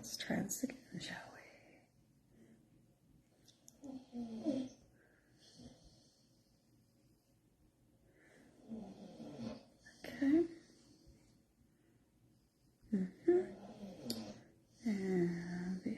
Let's try this again, shall we? Okay. And yeah.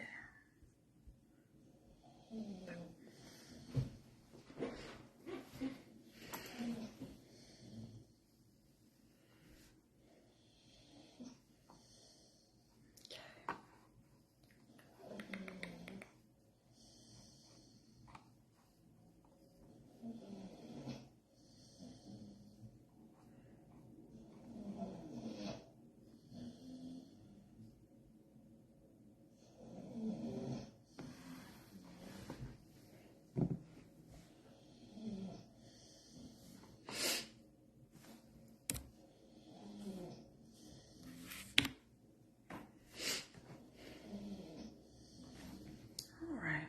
All right.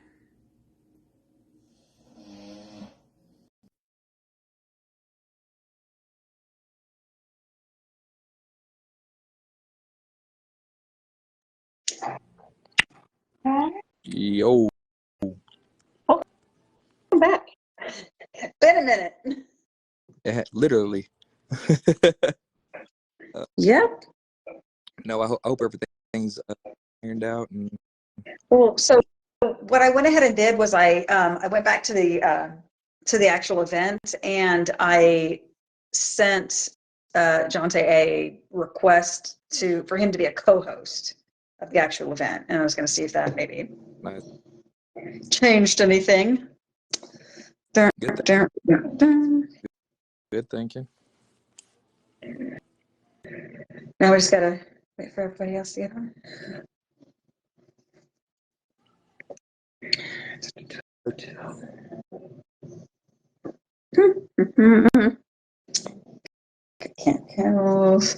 Yo. Welcome back. Been a minute. Literally. Yep. No, I hope everything's turned out. And Well, so what I went ahead and did was I went back to the actual event, and I sent Jonte a request for him to be a co-host of the actual event, and I was going to see if that maybe nice. changed anything. Good thinking. Now we just gotta wait for everybody else to get on. Can't count.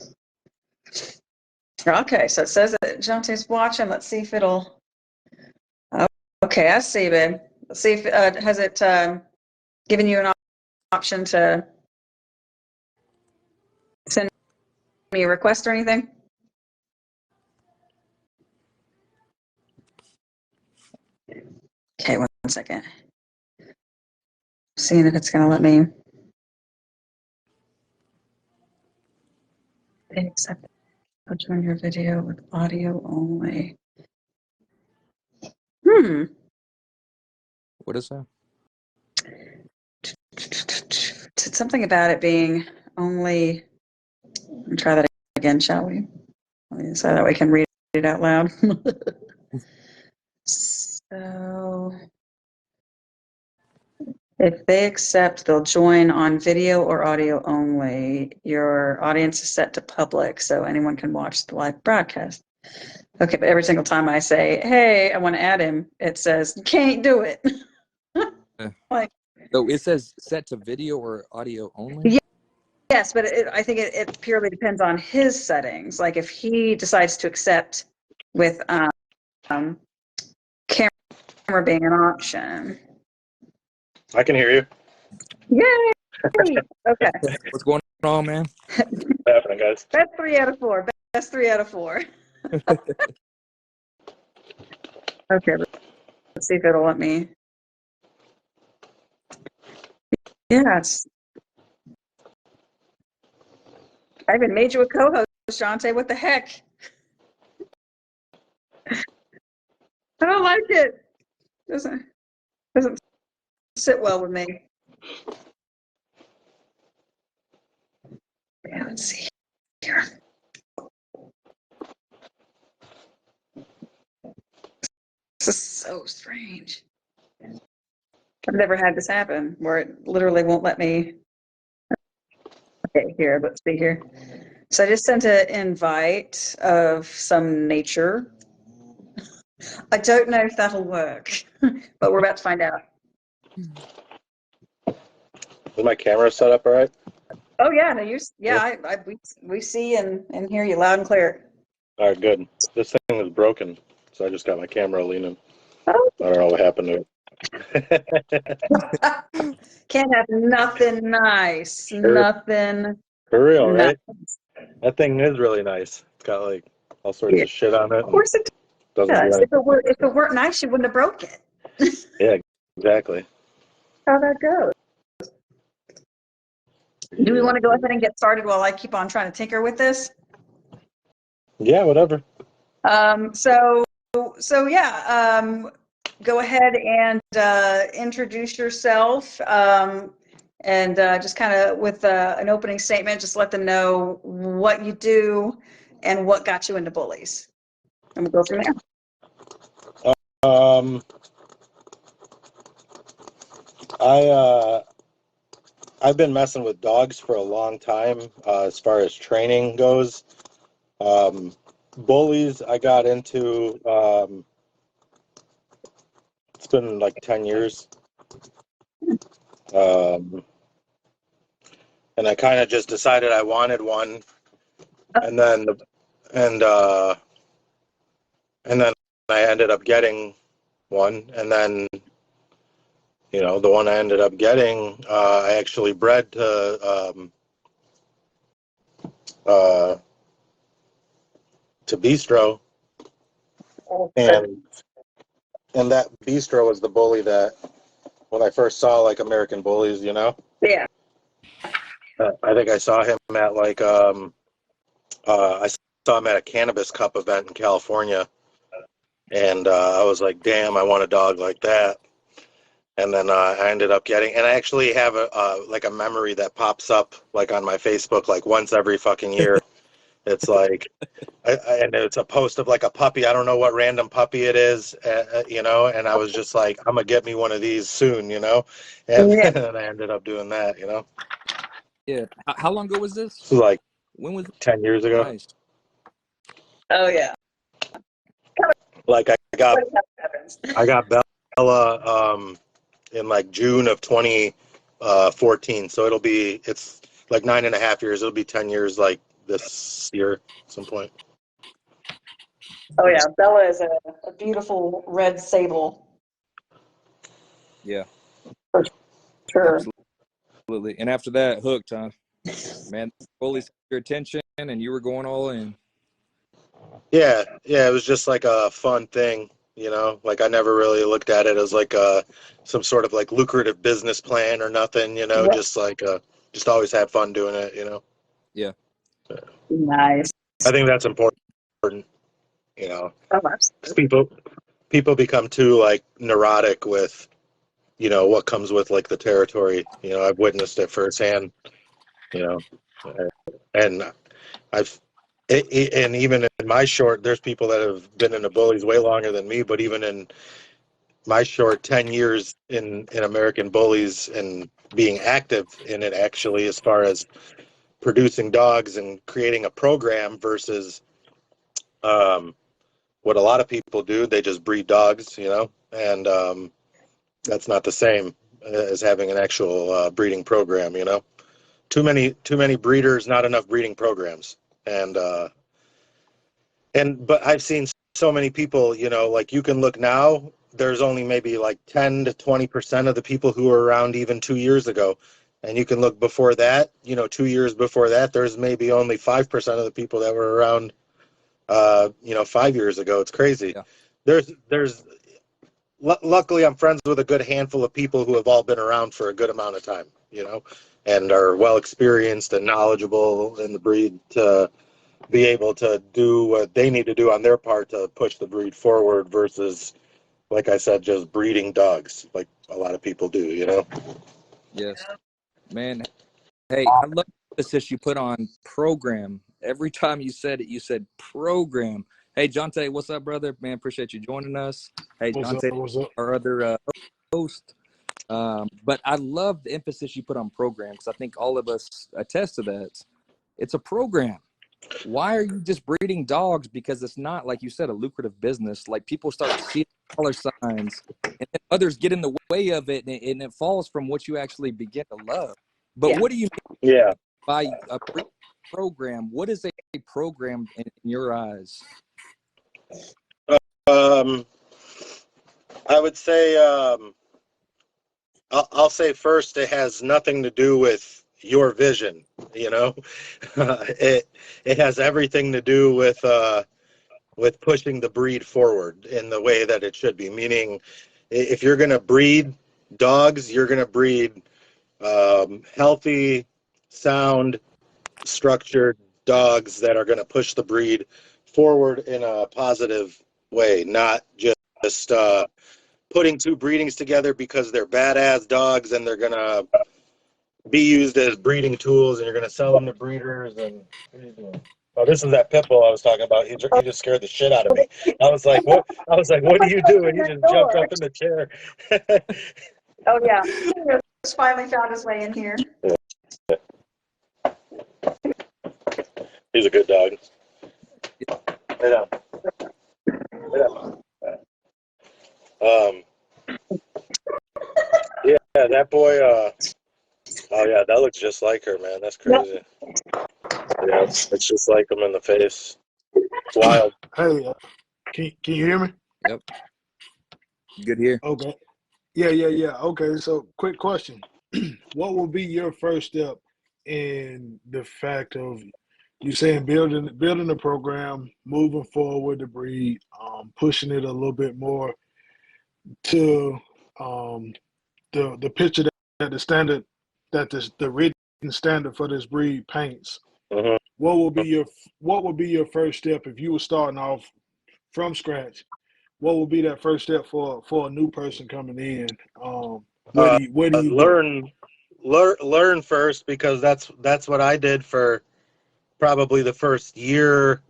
Okay, so it says that Jonte's watching. Let's see if it'll. Oh, okay, I see, babe. Let's see if has it given you an option to send me a request or anything? Okay, one second. Seeing if it's going to let me accept. I'll join your video with audio only. What is that? It's something about it being only. Let me try that again, shall we? So that we can read it out loud. So, if they accept, they'll join on video or audio only. Your audience is set to public, so anyone can watch the live broadcast. Okay, but every single time I say, hey, I want to add him, it says, you can't do it. Like, so it says set to video or audio only? Yes, but I think it purely depends on his settings. Like if he decides to accept with camera being an option. I can hear you. Yay! Okay. What's going on, man? What's happening, guys? That's 3 out of 4. That's 3 out of 4. Okay, let's see if it'll let me. Yes. I even made you a co-host, Jonte. What the heck? I don't like it. Doesn't sit well with me. Yeah, let's see here. This is so strange. I've never had this happen where it literally won't let me. Okay, here, let's see here. So I just sent an invite of some nature. I don't know if that'll work, but we're about to find out. Is my camera set up all right? Oh yeah, no, we see and hear you loud and clear. All right, good. This thing is broken, so I just got my camera leaning. Oh. I don't know what happened to it. Can't have nothing nice. Sure. Nothing. For real, nice. right? That thing is really nice. It's got like all sorts of shit on it. Of course it Doesn't Yeah, do if anything. if it weren't nice, you wouldn't have broke it. Yeah, exactly. How that goes. Do we want to go ahead and get started while I keep on trying to tinker with this? Yeah, whatever. So yeah, go ahead and introduce yourself, and just kind of with an opening statement, just let them know what you do and what got you into bullies. And we'll go from there. Um, I've been messing with dogs for a long time, as far as training goes. Bullies, I got into, it's been like 10 years. And I kind of just decided I wanted one. And then, and, and then I ended up getting one. And then, the one I ended up getting, I actually bred to Bistro, and that Bistro was the bully that when I first saw like American Bullies, Yeah. I think I saw him at like I saw him at a Cannabis Cup event in California, and I was like, damn, I want a dog like that. And then I ended up getting, and I actually have like a memory that pops up like on my Facebook like once every fucking year. It's like, and it's a post of like a puppy. I don't know what random puppy it is, and I was just like, I'm gonna get me one of these soon, and Yeah. then I ended up doing that, Yeah. How long ago was this? This was like When was 10 years ago. Nice? Oh yeah. Like I got What happens? Bella in like June of 2014, so it's like 9.5 years. It'll be 10 years like this year at some point. Oh yeah, Bella is a beautiful red sable. Yeah, For sure. absolutely. And after that, hooked, huh? Man, bullies had your attention, and you were going all in. Yeah, it was just like a fun thing, like I never really looked at it as like some sort of like lucrative business plan or nothing, Yep. just like just always had fun doing it, Yeah. Nice. I think that's important, Oh, 'cause people become too like neurotic with, what comes with like the territory. I've witnessed it firsthand, you know, and I've and even in my short, there's people that have been in the bullies way longer than me, but even in my short 10 years in American Bullies and being active in it, actually, as far as producing dogs and creating a program versus what a lot of people do, they just breed dogs, and that's not the same as having an actual breeding program, Too many breeders, not enough breeding programs. But I've seen so many people, like you can look now, there's only maybe like 10 to 20% of the people who were around even 2 years ago. And you can look before that, 2 years before that, there's maybe only 5% of the people that were around, 5 years ago. It's crazy. Yeah. Luckily I'm friends with a good handful of people who have all been around for a good amount of time, and are well experienced and knowledgeable in the breed to be able to do what they need to do on their part to push the breed forward versus, like I said, just breeding dogs like a lot of people do, Yes. Man, hey, I love the emphasis you put on program. Every time you said it, you said program. Hey, Jonte, what's up, brother? Man, appreciate you joining us. Hey, Jonte, What's up? our other host. But I love the emphasis you put on program because I think all of us attest to that. It's a program. Why are you just breeding dogs? Because it's not, like you said, a lucrative business. Like people start seeing dollar signs and then others get in the way of it and it falls from what you actually begin to love. But Yeah. what do you Yeah. mean by a program? What is a program in your eyes? I would say, I'll say first, it has nothing to do with your vision, it has everything to do with with pushing the breed forward in the way that it should be. Meaning, if you're going to breed dogs, you're going to breed healthy, sound, structured dogs that are going to push the breed forward in a positive way, not just putting two breedings together because they're badass dogs and they're going to be used as breeding tools and you're going to sell them to breeders. And what are you doing? Oh, this is that pit bull I was talking about. He just scared the shit out of me. I was like, what? I was like, what do you do? And he just jumped up in the chair. Oh yeah, he finally found his way in here. He's a good dog. Yeah. Yeah, that boy, oh yeah, that looks just like her, man. That's crazy. Yeah, it's just like him in the face. It's wild. Hey, can you hear me? Yep. Good here. Okay. Yeah. Okay, so quick question. What will be your first step in the fact of you saying building the program, moving forward the breed, pushing it a little bit more to the picture that the standard that the written standard for this breed paints? Mm-hmm. What will be your first step if you were starting off from scratch? What would be that first step for a new person coming in? Where do you go? Learn first, because that's what I did for probably the first year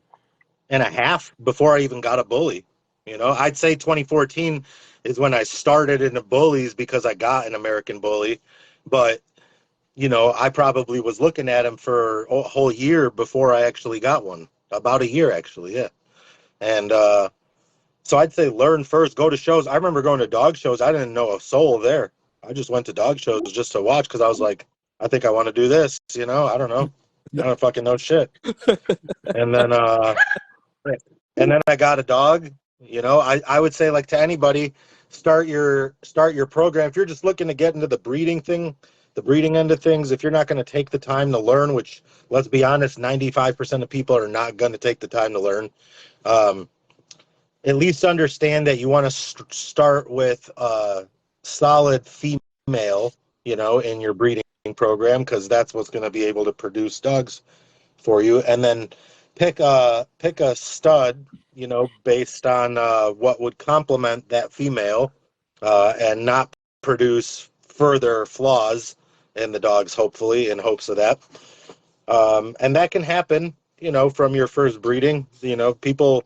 and a half before I even got a bully. You know, I'd say 2014 is when I started in the bullies because I got an American bully, but you know, I probably was looking at him for a whole year before I actually got one. About a year, actually, yeah. And so I'd say learn first, go to shows. I remember going to dog shows. I didn't know a soul there. I just went to dog shows just to watch because I was like, I think I want to do this. You know, I don't know. I don't fucking know shit. And then I got a dog. You know, I would say, like, to anybody, start your program. If you're just looking to get into the breeding end of things, if you're not going to take the time to learn, which, let's be honest, 95% of people are not going to take the time to learn, at least understand that you want to start with a solid female, you know, in your breeding program, because that's what's going to be able to produce dogs for you. And then pick a stud, you know, based on what would complement that female, and not produce further flaws in the dogs, hopefully, in hopes of that. And that can happen, you know, from your first breeding. You know, people,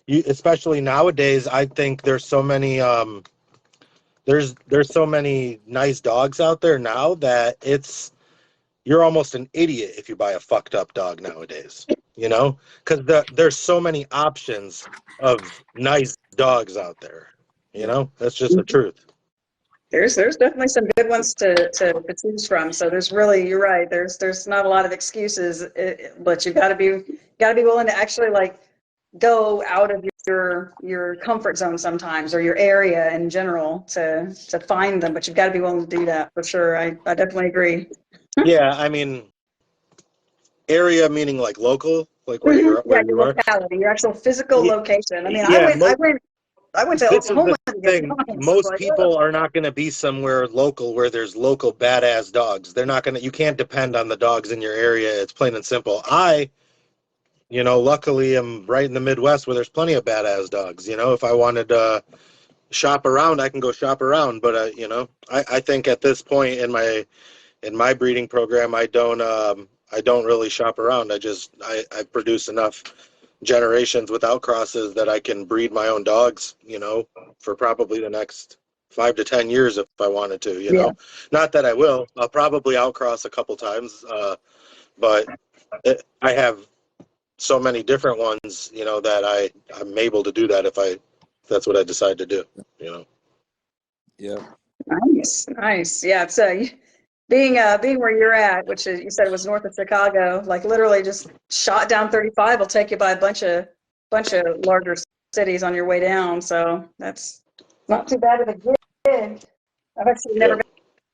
especially nowadays, I think there's so many there's so many nice dogs out there now that you're almost an idiot if you buy a fucked up dog nowadays, you know, because there's so many options of nice dogs out there. You know, that's just the truth. There's definitely some good ones to choose from. So there's really, you're right. There's not a lot of excuses, but you got to be willing to actually, like, go out of your comfort zone sometimes, or your area in general, to find them. But you've got to be willing to do that for sure. I definitely agree. Yeah, I mean, area meaning like local, like where Yeah, you your are. locality, your actual physical location. I mean, Yeah, I went to this is Oklahoma the to get thing. dogs. Most Like, people are not going to be somewhere local where there's local badass dogs. They're not going to. You can't depend on the dogs in your area. It's plain and simple. You know, luckily I'm right in the Midwest where there's plenty of badass dogs. You know, if I wanted to shop around, I can go shop around. But you know, I think at this point in my breeding program, I don't really shop around. I produce enough generations without crosses that I can breed my own dogs, you know, for probably the next 5 to 10 years if I wanted to, you know. Not that I will. I'll probably outcross a couple times, but I have so many different ones, you know, that I'm able to do that if that's what I decide to do, you know. Yeah. Nice. Yeah. So being where you're at, which is, you said it was north of Chicago, like literally just shot down 35 will take you by a bunch of larger cities on your way down. So that's not too bad of a gig. I've actually never Yeah.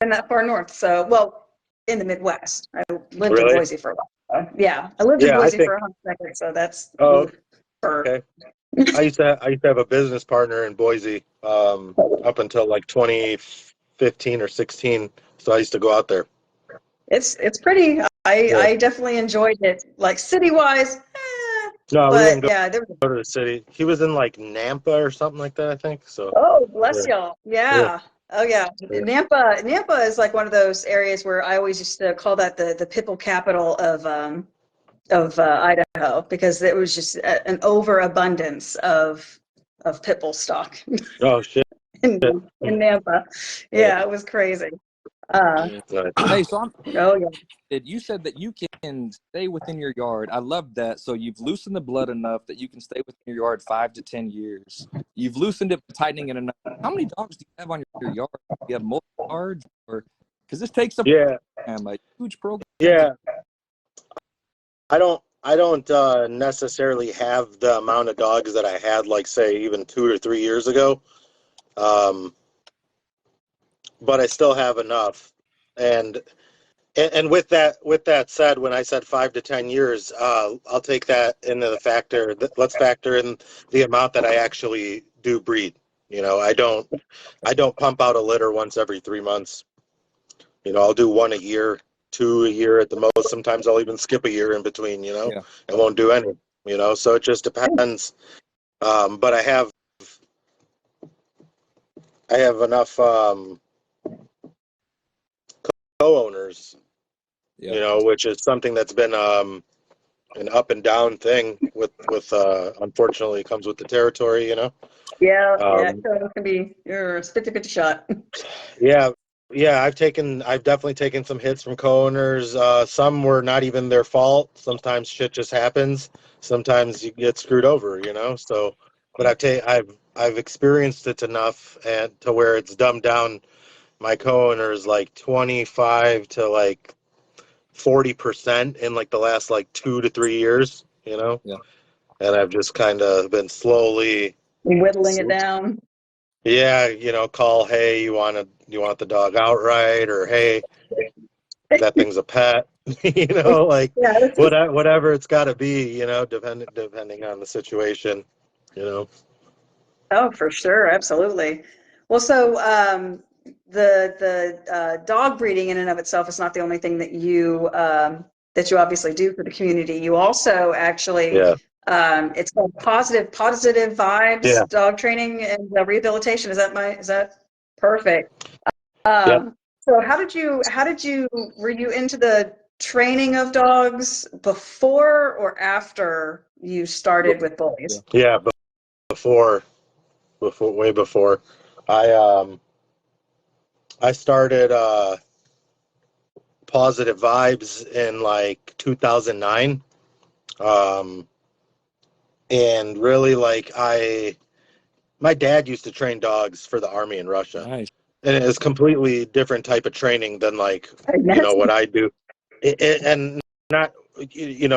been that far north. So, well, in the Midwest, I lived in Really? Boise for a while. Yeah, I lived in Yeah, I Boise think. for a hot second. So that's Oh, for okay. I used to have a business partner in Boise up until like 2015 or 16. So I used to go out there. It's pretty. Yeah. I definitely enjoyed it. Like city wise, No, we didn't but yeah, there was. go to the city. He was in like Nampa or something like that, I think. So Oh, yeah, bless y'all. yeah, Yeah. Oh yeah. yeah. Nampa is like one of those areas where I always used to call that the pitbull capital of Idaho, because it was just an overabundance of pitbull stock Oh shit. in Nampa. Yeah. Yeah, it was crazy. Uh, Nice. Hey, so oh yeah. you said that you can stay within your yard. I love that. So you've loosened the blood enough that you can stay within your yard 5 to 10 years. You've loosened it, tightening it enough. How many dogs do you have on your yard? Do you have multiple yards, or because this takes a huge program. Yeah. I don't necessarily have the amount of dogs that I had, like say even 2 or 3 years ago. But I still have enough. And with that said, when I said 5 to 10 years, I'll take that into the factor. Let's factor in the amount that I actually do breed. I don't pump out a litter once every 3 months. I'll do one a year, 2 a year at the most. Sometimes I'll even skip a year in between. Yeah. I won't do any. So it just depends. But I have enough co-owners. Yeah. Which is something that's been an up and down thing with unfortunately comes with the territory. Yeah, it can be your 50-50 shot. Yeah, I've definitely taken some hits from co-owners. Some were not even their fault. Sometimes shit just happens. Sometimes you get screwed over, So, but I've experienced it enough and to where it's dumbed down my co-owners like 25 to like 40% in like the last like 2 to 3 years, Yeah. And I've just kind of been slowly Whittling it down. Yeah, call, hey, you want the dog outright, or hey, that thing's a pet, like Yeah, whatever it's got to be, depending on the situation, oh, for sure, absolutely. Well, so the dog breeding in and of itself is not the only thing that you obviously do for the community. You also actually Yeah, it's called positive vibes yeah, dog training and rehabilitation. Is that perfect? yep. So how did you were you into the training of dogs before or after you started with bullies? Yeah, before, way before, I I started positive vibes in like 2009. And really, like, my dad used to train dogs for the army in Russia. Nice. And it is completely different type of training than like, what I do. And not,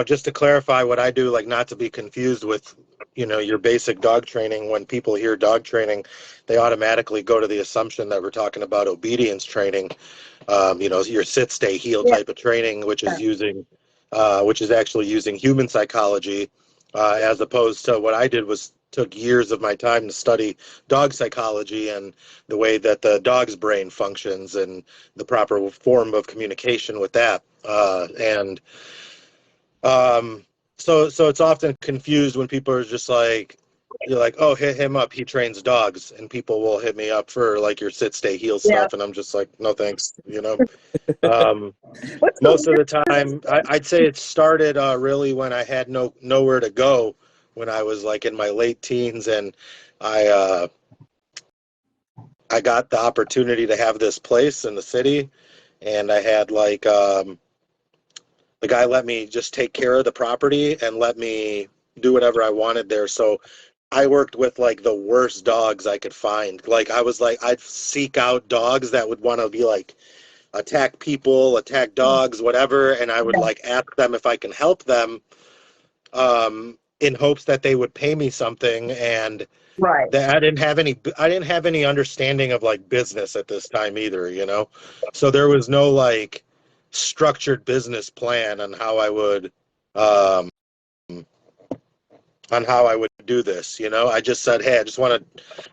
just to clarify what I do, like not to be confused with, your basic dog training. When people hear dog training, they automatically go to the assumption that we're talking about obedience training. Your sit, stay, heel type of training, which is actually using human psychology, as opposed to what I did was took years of my time to study dog psychology and the way that the dog's brain functions and the proper form of communication with that. So it's often confused when people are just like, you're like, oh, hit him up, he trains dogs, and people will hit me up for like your sit, stay, heel stuff, and I'm just like, no thanks. Most of the time, I'd say it started really when I had nowhere to go, when I was like in my late teens, and I I got the opportunity to have this place in the city, and I had like the guy let me just take care of the property and let me do whatever I wanted there. So I worked with like the worst dogs I could find. Like I'd seek out dogs that would want to be like attack people, attack dogs, whatever, and I would like ask them if I can help them, in hopes that they would pay me something. And Right. that I didn't have any understanding of like business at this time either, So there was no like structured business plan on how I would on how I would do this. You know, I just said, hey,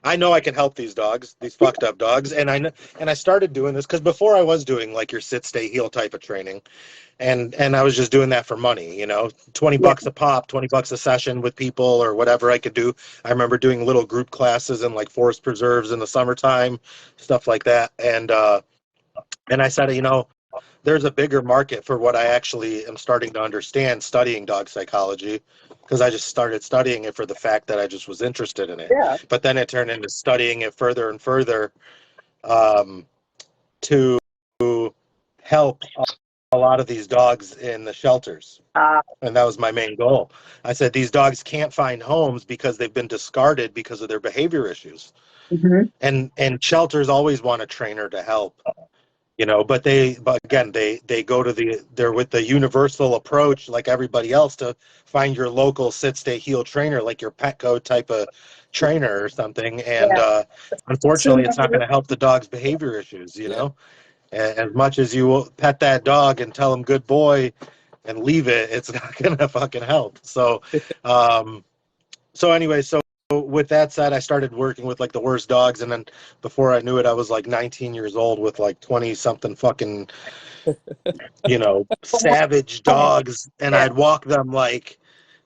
I know I can help these dogs, these fucked up dogs. And I started doing this because before I was doing like your sit, stay, heal type of training. And I was just doing that for money, you know, $20 a pop, $20 a session with people or whatever I could do. I remember doing little group classes in like forest preserves in the summertime, stuff like that. And I said, you know, there's a bigger market for what I actually am starting to understand studying dog psychology, because I just started studying it for the fact that I just was interested in it. Yeah. But then it turned into studying it further and further to help a lot of these dogs in the shelters. And that was my main goal. I said, these dogs can't find homes because they've been discarded because of their behavior issues. Mm-hmm. And shelters always want a trainer to help. You know, but again, they go to they're with the universal approach like everybody else to find your local sit, stay, heal trainer, like your Petco type of trainer or something. And unfortunately, it's not going to help the dog's behavior issues, you know. And as much as you will pet that dog and tell him good boy and leave it, it's not going to fucking help. So, anyway, so with that said, I started working with like the worst dogs, and then before I knew it, I was like 19 years old with like 20 something fucking, you know, savage dogs, and I'd walk them like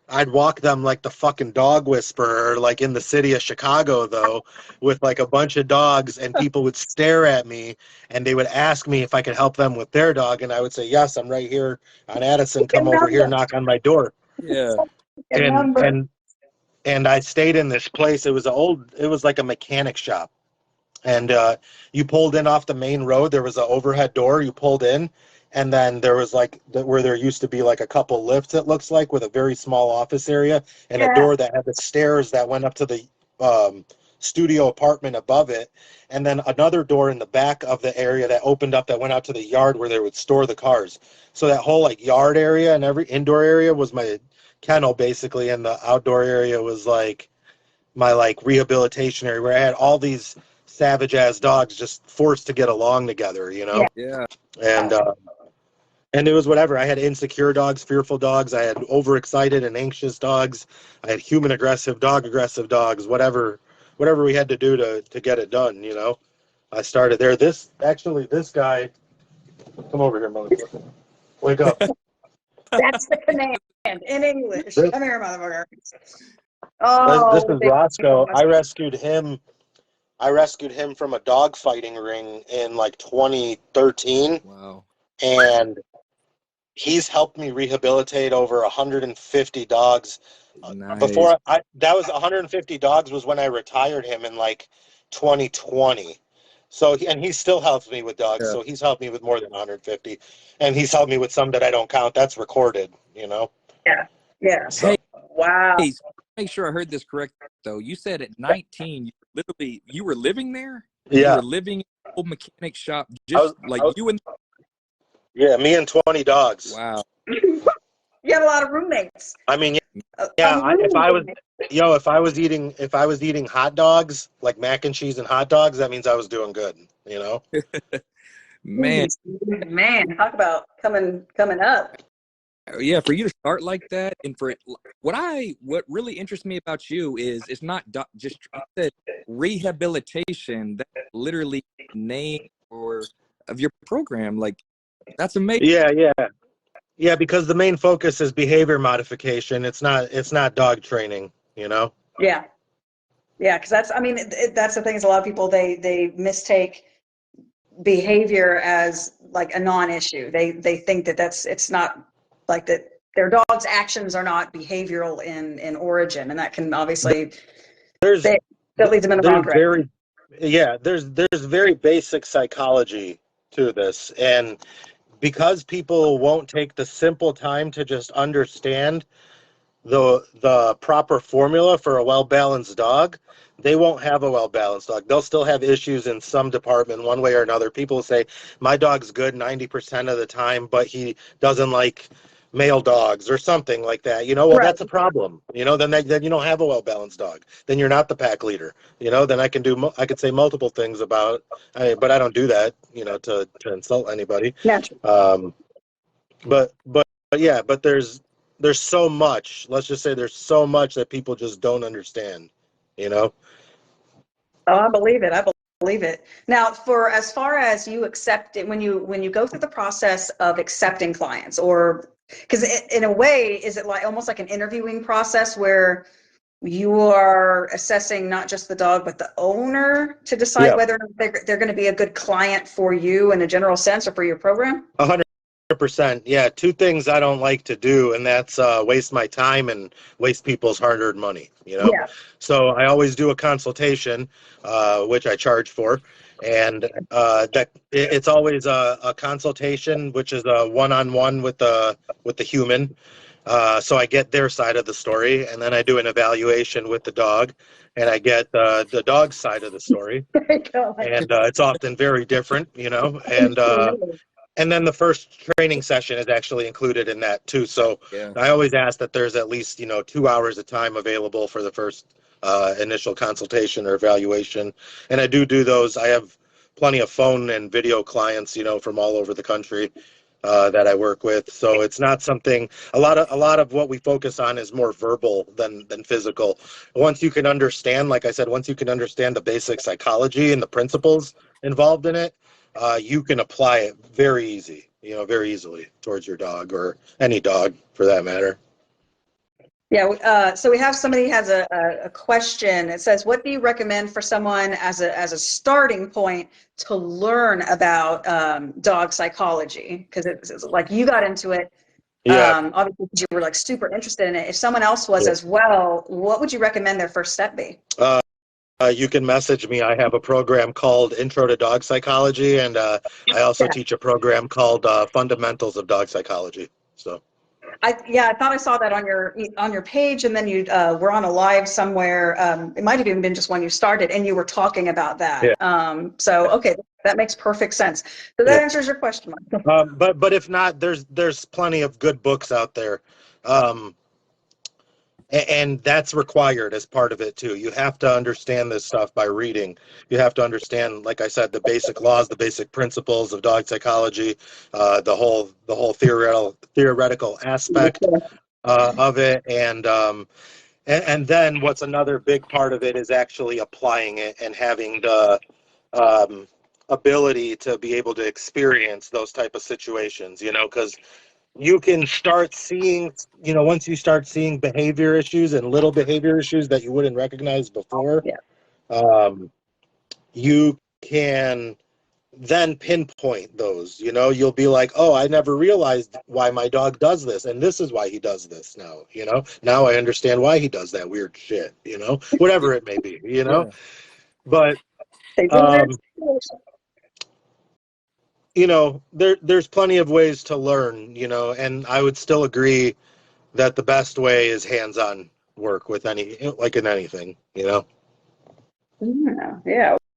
the fucking dog whisperer, like in the city of Chicago though, with like a bunch of dogs, and people would stare at me and they would ask me if I could help them with their dog, and I would say, yes, I'm right here on Addison, come over here, knock on my door. Yeah. And I stayed in this place. It was like a mechanic shop. And you pulled in off the main road. There was an overhead door. You pulled in, and then there was like where there used to be like a couple lifts, it looks like, with a very small office area and a door that had the stairs that went up to the studio apartment above it. And then another door in the back of the area that opened up that went out to the yard where they would store the cars. So that whole like yard area and every indoor area was my kennel basically, and the outdoor area was like my like rehabilitation area where I had all these savage ass dogs just forced to get along together, you know. Yeah. And it was whatever. I had insecure dogs, fearful dogs, I had overexcited and anxious dogs, I had human aggressive dogs, whatever we had to do to get it done, you know. I started there. This guy, come over here, motherfucker, wake up. That's the command in English. Come here, motherfucker. This is Roscoe. I rescued him from a dog fighting ring in like 2013. Wow. And he's helped me rehabilitate over 150 dogs. Nice. That was 150 dogs was when I retired him in like 2020. So he still helps me with dogs. So he's helped me with more than 150, and he's helped me with some that I don't count. That's recorded, you know. Yeah. So, hey, wow. Hey, make sure I heard this correct though. You said at 19, you were living there. Yeah. You were living in an old mechanic shop, just you and. Yeah, me and 20 dogs. Wow. You had a lot of roommates. I mean, if I was eating hot dogs, like mac and cheese and hot dogs, that means I was doing good, you know. Man, talk about coming up. Yeah, for you to start like that, and for what really interests me about you is it's not just rehabilitation. That's literally the name of your program. Like, that's amazing. Yeah, because the main focus is behavior modification. It's not dog training, you know? Yeah, because that's the thing is a lot of people, they mistake behavior as like a non-issue. They think that it's not like that their dog's actions are not behavioral in origin, and that can obviously that leads them in the wrong direction. There's very basic psychology to this, and because people won't take the simple time to just understand the proper formula for a well-balanced dog, they won't have a well-balanced dog. They'll still have issues in some department one way or another. People say, my dog's good 90% of the time, but he doesn't like male dogs or something like that. You know, well, that's a problem. You know, then you don't have a well-balanced dog. Then you're not the pack leader. You know, then I could say multiple things about, but I don't do that, you know, to insult anybody. Yeah. But there's there's so much. Let's just say there's so much that people just don't understand. You know. Oh, I believe it. I believe it. Now, for as far as you accept it, when you go through the process of accepting clients, or because in a way, is it like almost like an interviewing process where you are assessing not just the dog but the owner to decide Yeah. whether or not they're going to be a good client for you in a general sense or for your program? 100%. Yeah, two things I don't like to do, and that's waste my time and waste people's hard-earned money. You know, Yeah. so I always do a consultation, which I charge for, and it's always a consultation, which is a one-on-one with the human. So I get their side of the story, and then I do an evaluation with the dog, and I get the dog's side of the story, There you go. and it's often very different, you know, and then the first training session is actually included in that too. So Yeah. I always ask that there's at least, 2 hours of time available for the first initial consultation or evaluation. And I do those. I have plenty of phone and video clients, from all over the country that I work with. So it's not something, a lot of what we focus on is more verbal than physical. Once you can understand, like I said, once you can understand the basic psychology and the principles involved in it, you can apply it very easily towards your dog or any dog for that matter. Yeah, so we have somebody has a question. It says, what do you recommend for someone as a starting point to learn about dog psychology? Because it's like you got into it, Yeah. obviously because you were like super interested in it. If someone else was Yeah. as well, what would you recommend their first step be? You can message me. I have a program called Intro to Dog Psychology, and I also teach a program called Fundamentals of Dog Psychology. So. I thought I saw that on your page, and then you were on a live somewhere. It might have even been just when you started, and you were talking about that. Yeah. So okay, that makes perfect sense. So that answers your question, Michael. But if not, there's plenty of good books out there, and that's required as part of it too. You have to understand this stuff by reading. You have to understand, like I said, the basic laws, the basic principles of dog psychology, the whole theoretical aspect of it, and then what's another big part of it is actually applying it and having the ability to be able to experience those type of situations, because you can start seeing, once you start seeing behavior issues and little behavior issues that you wouldn't recognize before, you can then pinpoint those. You'll be like, oh, I never realized why my dog does this, and this is why he does this now. Now I understand why he does that weird shit, whatever it may be, Yeah. but there's plenty of ways to learn, and I would still agree that the best way is hands-on work with in anything, Yeah.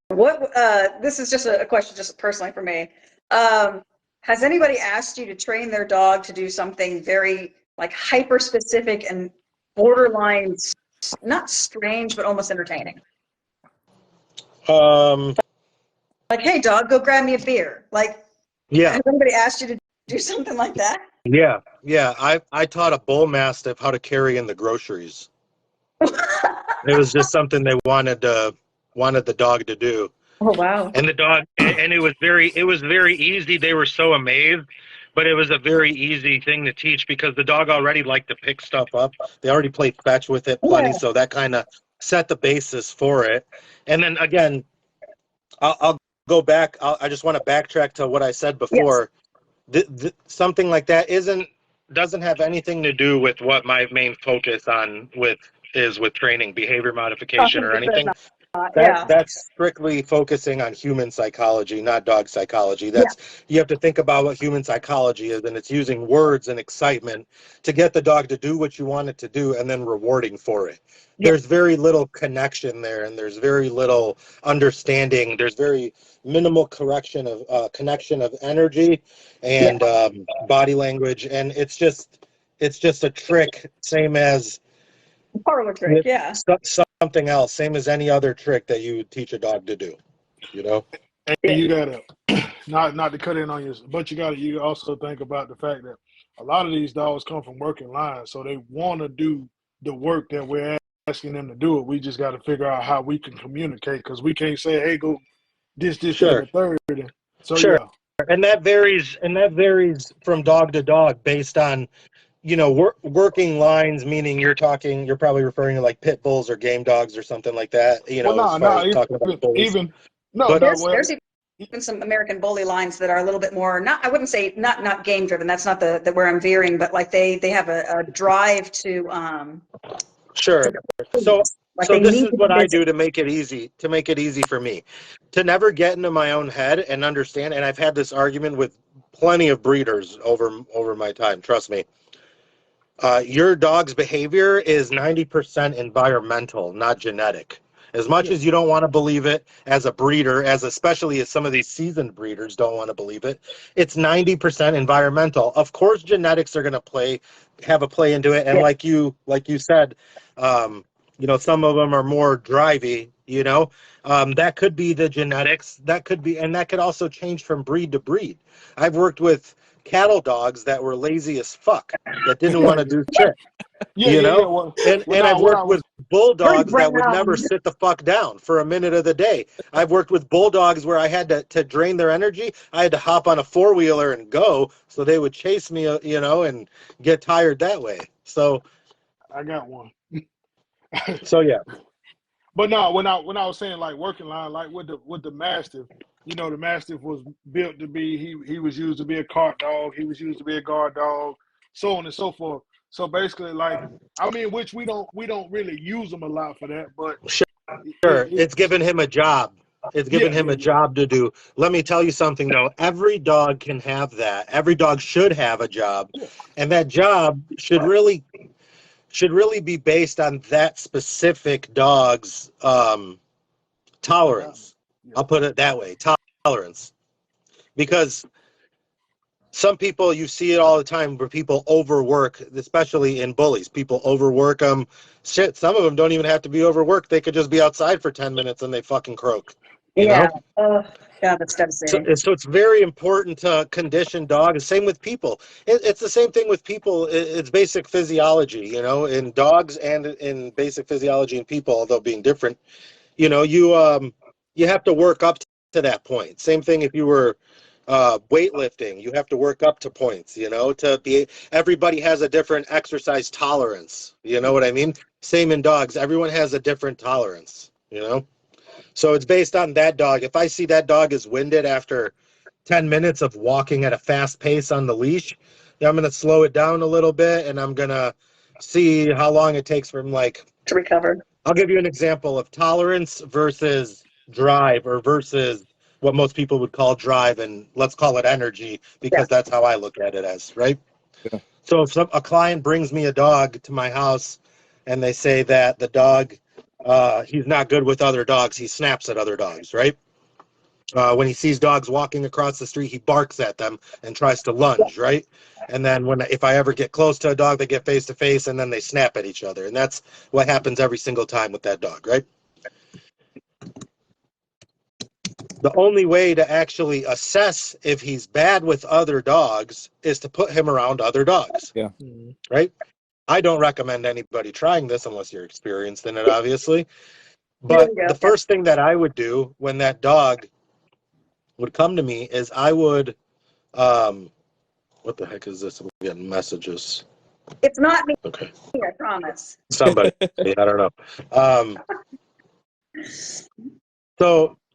What? This is just a question, just personally for me. Has anybody asked you to train their dog to do something very like hyper specific and borderline, not strange, but almost entertaining? Like, hey, dog, go grab me a beer. Like, Yeah. has anybody asked you to do something like that? Yeah. I taught a bull mastiff how to carry in the groceries. It was just something they wanted the dog to do. Oh wow! And the dog, and it was very easy. They were so amazed, but it was a very easy thing to teach because the dog already liked to pick stuff up. They already played fetch with it plenty, so that kind of set the basis for it. And then again, I'll go back. I just want to backtrack to what I said before. Something like that doesn't have anything to do with what my main focus is with training, behavior modification, or anything. That's strictly focusing on human psychology, not dog psychology. You have to think about what human psychology is, and it's using words and excitement to get the dog to do what you want it to do and then rewarding for it. There's very little connection there, and there's very little understanding. There's very minimal connection of energy and body language, and it's just a trick, same as parlor trick, something else, same as any other trick that you would teach a dog to do, And you gotta not to cut in on you, but you also think about the fact that a lot of these dogs come from working lines, so they want to do the work that we're asking them to do. It. We just got to figure out how we can communicate, because we can't say, "Hey, go this, and Sure. the third." So Sure. yeah, And that varies from dog to dog based on, working lines, meaning you're probably referring to like pit bulls or game dogs or something like that, well, as far as no, talking about bullies. even no, But no, well, There's even some American bully lines that are a little bit more, not, I wouldn't say not game driven. That's not the where I'm veering, but like they have a drive to, sure. So like they this need is to be what I busy. do to make it easy for me, to never get into my own head and understand. And I've had this argument with plenty of breeders over my time. Trust me. Your dog's behavior is 90% environmental, not genetic. As much as you don't want to believe it as a breeder, especially as some of these seasoned breeders don't want to believe it, it's 90% environmental. Of course, genetics are going to have a play into it. And Yeah. like you said, some of them are more drivey, that could be the genetics. And that could also change from breed to breed. I've worked with cattle dogs that were lazy as fuck, that didn't want to do shit, yeah. Well, and I've what I worked with was, bulldogs Pretty that would never brown. sit the fuck down for a minute of the day. I've worked with bulldogs where I had to drain their energy. I had to hop on a four-wheeler and go, so they would chase me, and get tired that way. So I got one. yeah. But no, when I was saying like working line, like with the Mastiff, the Mastiff was built to be, he was used to be a cart dog, he was used to be a guard dog, so on and so forth. So basically, like, I mean, which we don't really use them a lot for that, but Sure, it's given him a job. It's given him a yeah. job to do. Let me tell you something though. Every dog can have that. Every dog should have a job, and that job should really be based on that specific dog's tolerance. I'll put it that way, tolerance. Because some people, you see it all the time where people overwork, especially in bullies. People overwork them. Shit, some of them don't even have to be overworked. They could just be outside for 10 minutes and they fucking croak, Yeah. Oh, God, that's devastating. So it's very important to condition dogs. Same with people. It's the same thing with people. It's basic physiology, in dogs and in basic physiology in people, although being different. You have to work up to that point. Same thing if you were weightlifting. You have to work up to points. Everybody has a different exercise tolerance. You know what I mean? Same in dogs. Everyone has a different tolerance. So it's based on that dog. If I see that dog is winded after 10 minutes of walking at a fast pace on the leash, I'm going to slow it down a little bit, and I'm going to see how long it takes for him, To recover. I'll give you an example of tolerance versus drive, or versus what most people would call drive, and let's call it energy, because that's how I look at it as, right? Yeah. So if a client brings me a dog to my house and they say that the dog, he's not good with other dogs, he snaps at other dogs, right? When he sees dogs walking across the street, he barks at them and tries to lunge, right? And then if I ever get close to a dog, they get face to face and then they snap at each other. And that's what happens every single time with that dog, right? The only way to actually assess if he's bad with other dogs is to put him around other dogs. Yeah. Right? I don't recommend anybody trying this unless you're experienced in it, obviously. But the first thing that I would do when that dog would come to me is I would, what the heck is this? I'm getting messages. It's not me, Okay. I promise. Somebody, I don't know.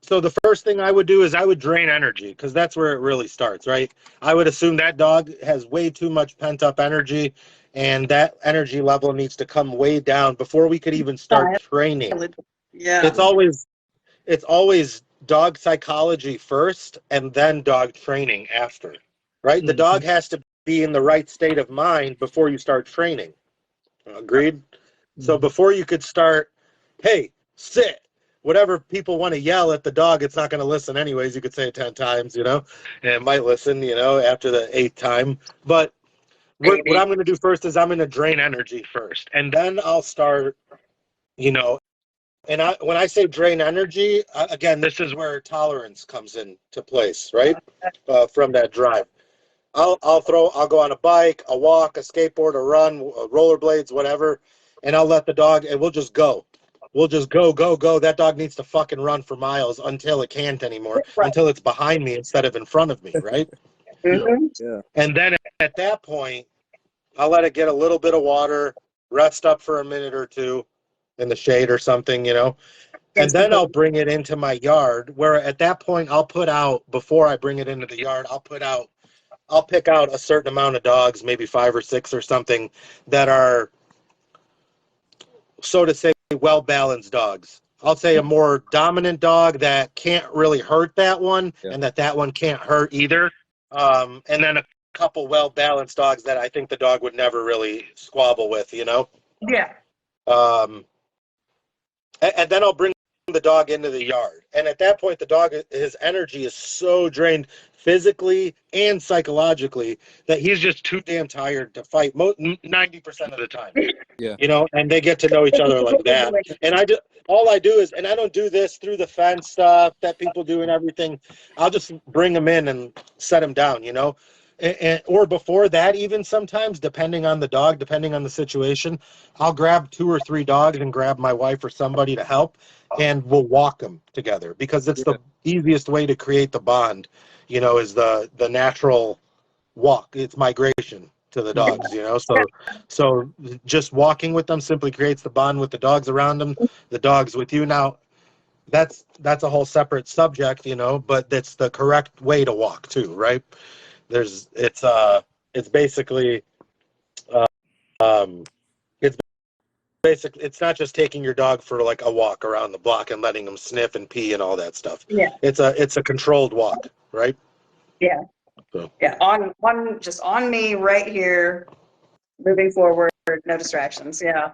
So the first thing I would do is I would drain energy, because that's where it really starts, right? I would assume that dog has way too much pent up energy, and that energy level needs to come way down before we could even start training. Yeah. It's always dog psychology first and then dog training after, right? The dog has to be in the right state of mind before you start training. Agreed? So before you could start, hey, sit, whatever people want to yell at the dog, it's not going to listen anyways. You could say it 10 times, and it might listen, after the 8th time. But what I'm going to do first is I'm going to drain energy first. And then I'll start, and when I say drain energy, again, this is where tolerance comes into place, right? From that drive. I'll go on a bike, a walk, a skateboard, a run, rollerblades, whatever, and I'll let the dog, and we'll just go. We'll just go. That dog needs to fucking run for miles until it can't anymore, Right. until it's behind me instead of in front of me, right? Mhm. Yeah. And then at that point, I'll let it get a little bit of water, rest up for a minute or two in the shade or something, you know, and then I'll bring it into my yard, where at that point I'll put out, before I bring it into the yard, I'll pick out a certain amount of dogs, maybe 5 or 6 or something, that are, so to say, well-balanced dogs. I'll say a more dominant dog that can't really hurt that one, Yeah. and that one can't hurt either. And then a couple well-balanced dogs that I think the dog would never really squabble with, you know? Yeah. And then I'll bring the dog into the yard. And at that point, the dog, his energy is so drained physically and psychologically that he's just too damn tired to fight 90% of the time. Yeah. You know, and they get to know each other like that. And all I do is, and I don't do this through the fence stuff that people do and everything. I'll just bring them in and set them down, you know, or before that, even sometimes, depending on the dog, depending on the situation, I'll grab 2 or 3 dogs and grab my wife or somebody to help, and we'll walk them together, because it's the easiest way to create the bond, you know, is the natural walk. It's migration to the dogs, you know, so just walking with them simply creates the bond with the dogs around them, the dogs with you. Now that's a whole separate subject, you know, but that's the correct way to walk too, right? It's basically it's basically, it's not just taking your dog for like a walk around the block and letting them sniff and pee and all that stuff. Yeah. It's a controlled walk, right? Yeah. So. Yeah. Just on me right here, moving forward, no distractions. Yeah.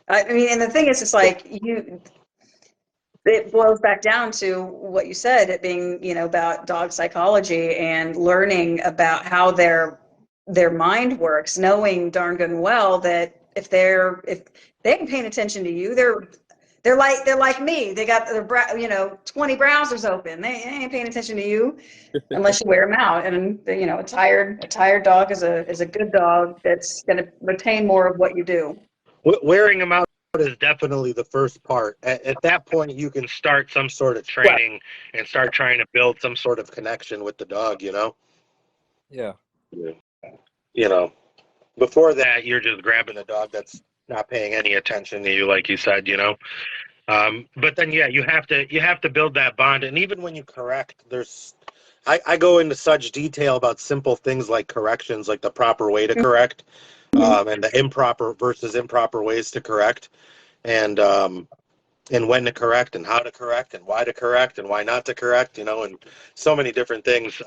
I mean, and the thing is, it's like it boils back down to what you said, it being, you know, about dog psychology and learning about how their mind works, knowing darn good and well that if they ain't paying attention to you, they're like me. They got their 20 browsers open. They ain't paying attention to you unless you wear them out. And you know, a tired dog is a good dog that's going to retain more of what you do. Wearing them out is definitely the first part. At that point, you can start some sort of training and start trying to build some sort of connection with the dog, you know? Yeah. You know, before that, you're just grabbing a dog that's not paying any attention to you, like you said, you know? But then, yeah, you have to build that bond. And even when you correct, I go into such detail about simple things like corrections, like the proper way to correct, and the improper versus improper ways to correct, and when to correct, and how to correct, and why not to correct, you know, and so many different things.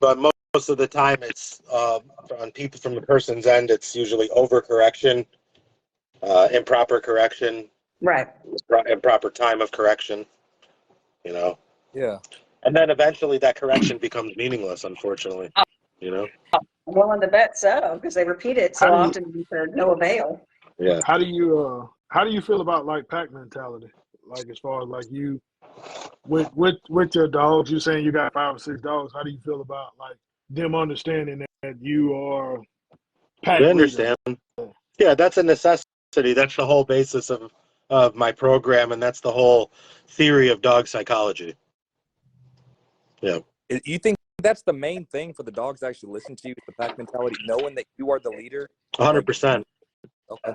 But most of the time, it's on people from the person's end. It's usually overcorrection, improper correction, Right. improper time of correction, you know. Yeah. And then eventually that correction becomes meaningless, unfortunately, you know. I'm willing to bet so, because they repeat it so often to no avail. Yeah. How do you feel about like pack mentality? Like as far as like you with your dogs, you saying you got 5 or 6 dogs. How do you feel about like them understanding that you are pack I leader? understand. Yeah, that's a necessity. That's the whole basis of my program, and that's the whole theory of dog psychology. Yeah. You think that's the main thing for the dogs to actually listen to you, the pack mentality, knowing that you are the leader? 100%. Okay.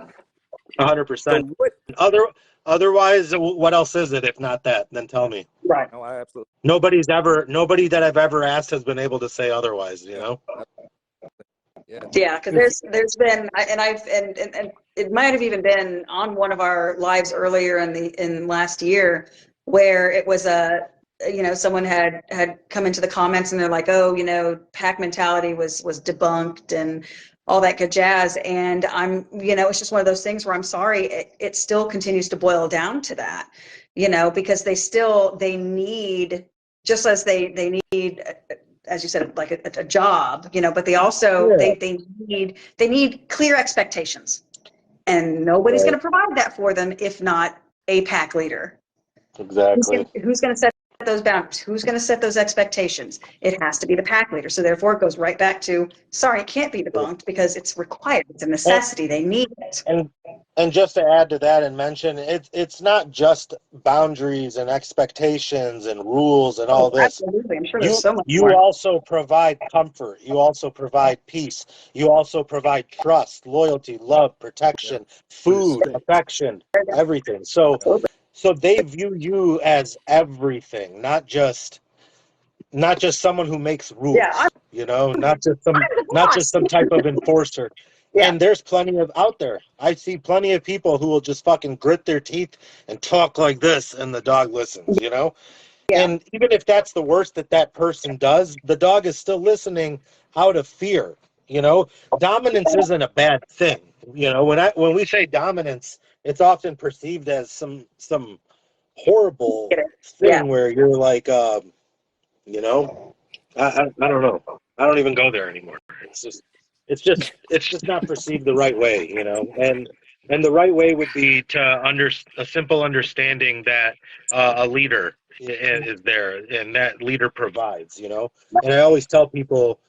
100%. So Otherwise, what else is it if not that? Then tell me. Right. No, I absolutely. Nobody that I've ever asked has been able to say otherwise, you know? Yeah. Yeah, because there's been, and it might have even been on one of our lives earlier in last year, where it was someone had come into the comments and they're like, oh, you know, pack mentality was debunked and all that good jazz. And it's just one of those things where I'm sorry, it still continues to boil down to that, you know, because they need, just as they need, as you said, like a job, you know, but they also, they need clear expectations, and nobody's going to provide that for them if not a pack leader. Exactly. Who's going to set those boundaries? Who's going to set those expectations? It has to be the pack leader. So therefore it goes right back to, sorry, it can't be debunked because it's required. It's a necessity. They need it. And just to add to that and mention, it's not just boundaries and expectations and rules and all this. Absolutely. I'm sure there's so much You more. also provide comfort. You also provide peace. You also provide trust, loyalty, love, protection, food, affection, everything. So they view you as everything, not just someone who makes rules. Yeah, not just some type of enforcer. Yeah. And there's plenty of out there. I see plenty of people who will just fucking grit their teeth and talk like this, and the dog listens. Yeah. And even if that's the worst that person does, the dog is still listening out of fear. Dominance isn't a bad thing. When we say dominance, it's often perceived as some horrible thing where you're like, I don't know. I don't even go there anymore. It's just not perceived the right way, and the right way would be to a simple understanding that a leader is there and that leader provides, and I always tell people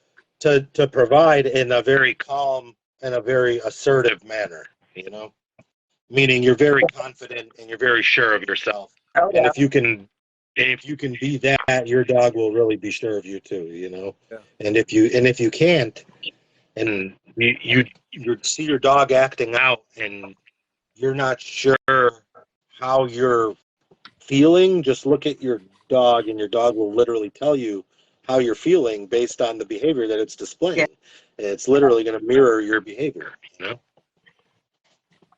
to provide in a very calm and a very assertive manner, meaning you're very confident and you're very sure of yourself. Oh, And if you can be that, your dog will really be sure of you too, Yeah. And if you can't, and you see your dog acting out and you're not sure how you're feeling, just look at your dog and your dog will literally tell you how you're feeling based on the behavior that it's displaying. Yeah. And it's literally going to mirror your behavior,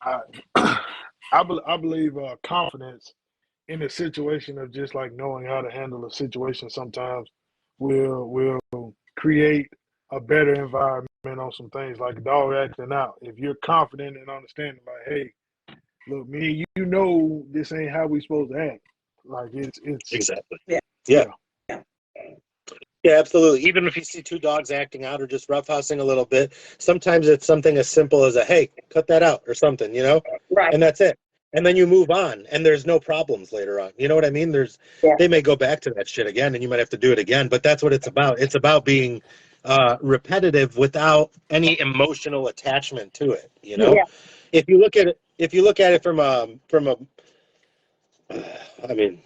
I believe confidence in a situation of just like knowing how to handle a situation sometimes will create a better environment on some things like a dog acting out. If you're confident and understanding, like, hey, look, me, you know, this ain't how we supposed to act. Like it's exactly. Yeah. Yeah, absolutely. Even if you see two dogs acting out or just roughhousing a little bit, sometimes it's something as simple as a, hey, cut that out or something, Right. And that's it. And then you move on and there's no problems later on. You know what I mean? They may go back to that shit again and you might have to do it again, but that's what it's about. It's about being repetitive without any emotional attachment to it, Yeah. If you look at it from a I mean,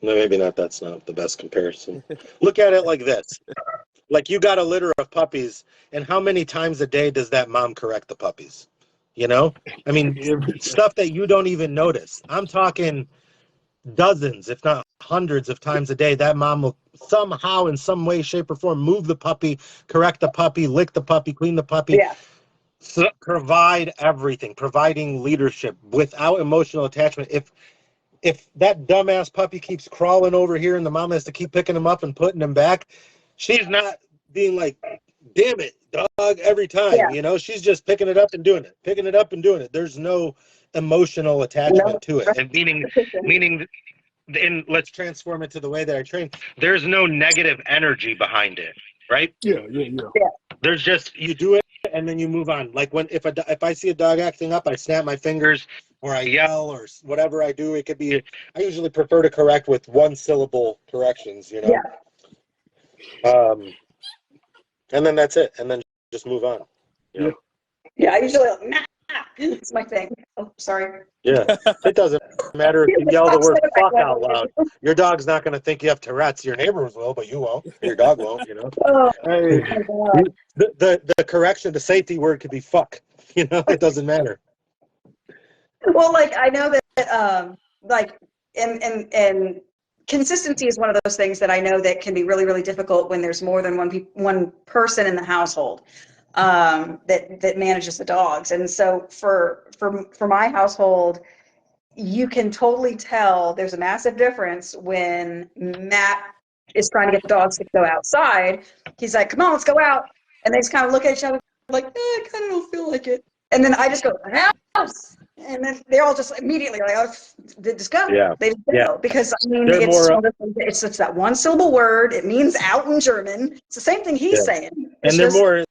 no, maybe not. That's not the best comparison. Look at it like this. Like you got a litter of puppies, and how many times a day does that mom correct the puppies? I mean, stuff that you don't even notice. I'm talking dozens, if not hundreds of times a day. That mom will somehow, in some way, shape, or form, move the puppy, correct the puppy, lick the puppy, clean the puppy. Yeah. So provide everything, providing leadership without emotional attachment. If that dumbass puppy keeps crawling over here and the mom has to keep picking him up and putting him back, she's not being like, damn it, dog, every time. Yeah. She's just picking it up and doing it. There's no emotional attachment to it. And meaning, and let's transform it to the way that I train. There's no negative energy behind it, right? Yeah. There's just, you do it and then you move on. Like if I see a dog acting up, I snap my fingers or I yell or whatever I do. It could be, I usually prefer to correct with one syllable corrections, Yeah. And then that's it. And then just move on. Yeah. I usually, it's my thing. Oh, sorry. Yeah. It doesn't matter if you yell the word fuck out loud. Your dog's not going to think you have Tourette's. Your neighbors will, but you won't. Your dog won't, Oh, Hey, my God. The correction, the safety word could be fuck. It doesn't matter. Well, like I know that like and consistency is one of those things that I know that can be really, really difficult when there's more than one person in the household that manages the dogs. And so for my household, you can totally tell there's a massive difference when Matt is trying to get the dogs to go outside. He's like, come on, let's go out. And they just kind of look at each other like, I kind of don't feel like it. And then I just go, house. And then they're all just immediately like, oh, they just go. Yeah. They just go. Yeah. Because I mean, They're it's just that one syllable word. It means out in German. It's the same thing he's saying. And they're more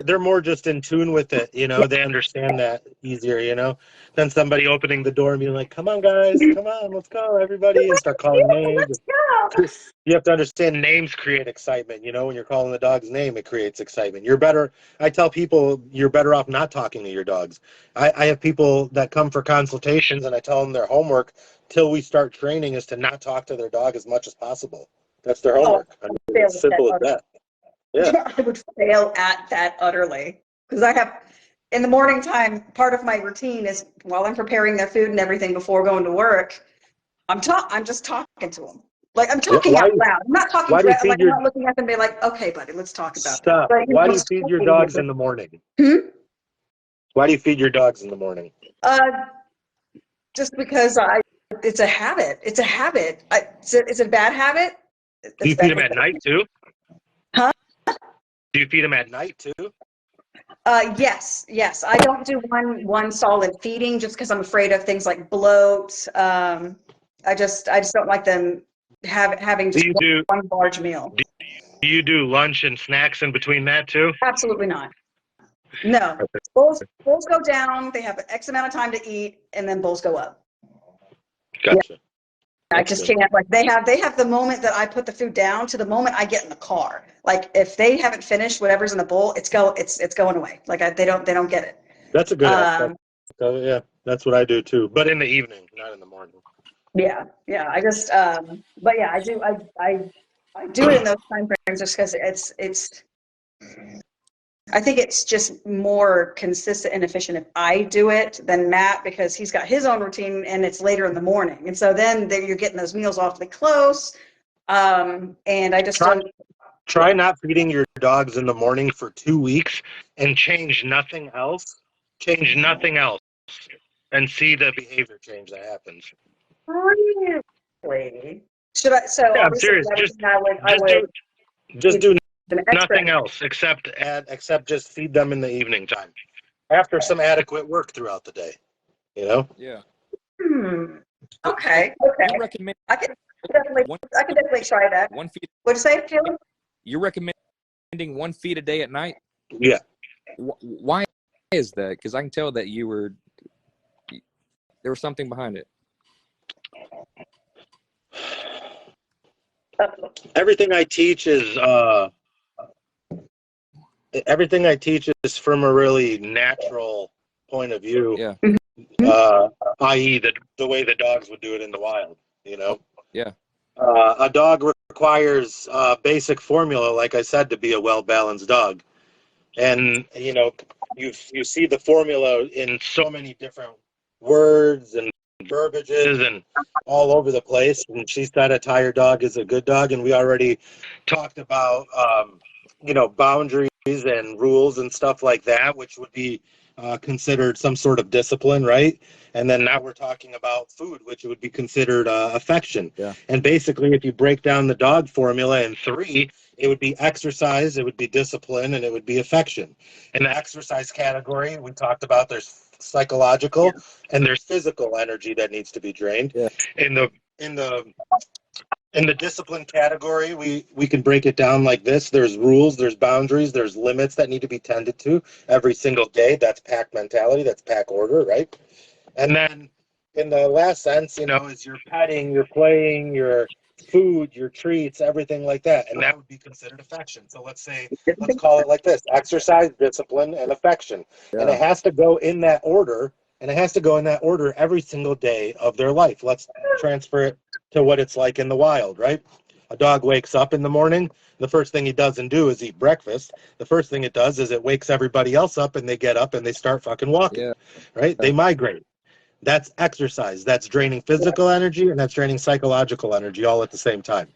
they're more just in tune with it, you know. They understand that easier, you know, than somebody opening the door and being like, "Come on, guys, come on, let's go, everybody," and start calling names. You have to understand names create excitement. You know, when you're calling the dog's name, it creates excitement. You're better. I tell people you're better off not talking to your dogs. I have people that come for consultations, and I tell them their homework till we start training is to not talk to their dog as much as possible. That's their homework. I mean, it's simple as that. Yeah. I would fail at that utterly because I have in the morning time. Part of my routine is while I'm preparing their food and everything before going to work. I'm just talking to them. Like I'm talking out loud. I'm not talking Why do you like feed I'm not looking at them and be like, okay, buddy, let's talk about this. Stop. But, Why do you feed your dogs in the morning? Why do you feed your dogs in the morning? Just because it's a habit. It's a habit. It's a bad habit. Do you feed them at night too? Huh? Do you feed them at night too? Yes. I don't do one solid feeding just because I'm afraid of things like bloat. I just don't like them having just one large meal. Do you do lunch and snacks in between that too? Absolutely not. No. Bulls go down. They have X amount of time to eat, and then bulls go up. Gotcha. Yeah. I just can't. Like they have the moment that I put the food down to the moment I get in the car. Like if they haven't finished whatever's in the bowl, it's going away. Like they don't get it. That's a good aspect. So, yeah, that's what I do too. But in the evening, not in the morning. Yeah. I just but yeah, I do it in those time frames just because it's. I think it's just more consistent and efficient if I do it than Matt because he's got his own routine and it's later in the morning. And so then you're getting those meals awfully close. And I just try not feeding your dogs in the morning for 2 weeks and change nothing else. Change nothing else and see the behavior change that happens. Really? Should I? So yeah, I'm serious. Just do nothing else except just feed them in the evening time after some adequate work throughout the day. You know? Yeah. Okay. You recommend I can definitely try that. One feed. What'd you say, Caleb? You're recommending 1 feed a day at night? Yeah. Why is that? Because I can tell that there was something behind it. Everything I teach is from a really natural point of view. Yeah. I.e. the way the dogs would do it in the wild, you know? Yeah. A dog requires basic formula, like I said, to be a well-balanced dog. And, you know, you see the formula in so many different words and verbiages and all over the place. And she said a tired dog is a good dog. And we already talked about, boundaries and rules and stuff like that, which would be considered some sort of discipline, right? And then now we're talking about food, which would be considered affection. Yeah. And basically, if you break down the dog formula in 3, it would be exercise, it would be discipline, and it would be affection. In the exercise category, we talked about there's psychological and there's physical energy that needs to be drained. Yeah. In the discipline category, we can break it down like this. There's rules, there's boundaries, there's limits that need to be tended to every single day. That's pack mentality, that's pack order, right? And then in the last sense, is your petting, your playing, your food, your treats, everything like that. And that would be considered affection. So let's call it like this: exercise, discipline, and affection. Yeah. And it has to go in that order. And it has to go in that order every single day of their life. Let's transfer it to what it's like in the wild, right? A dog wakes up in the morning. The first thing he doesn't do is eat breakfast. The first thing it does is it wakes everybody else up, and they get up and they start fucking walking, right? They migrate. That's exercise. That's draining physical energy, and that's draining psychological energy all at the same time.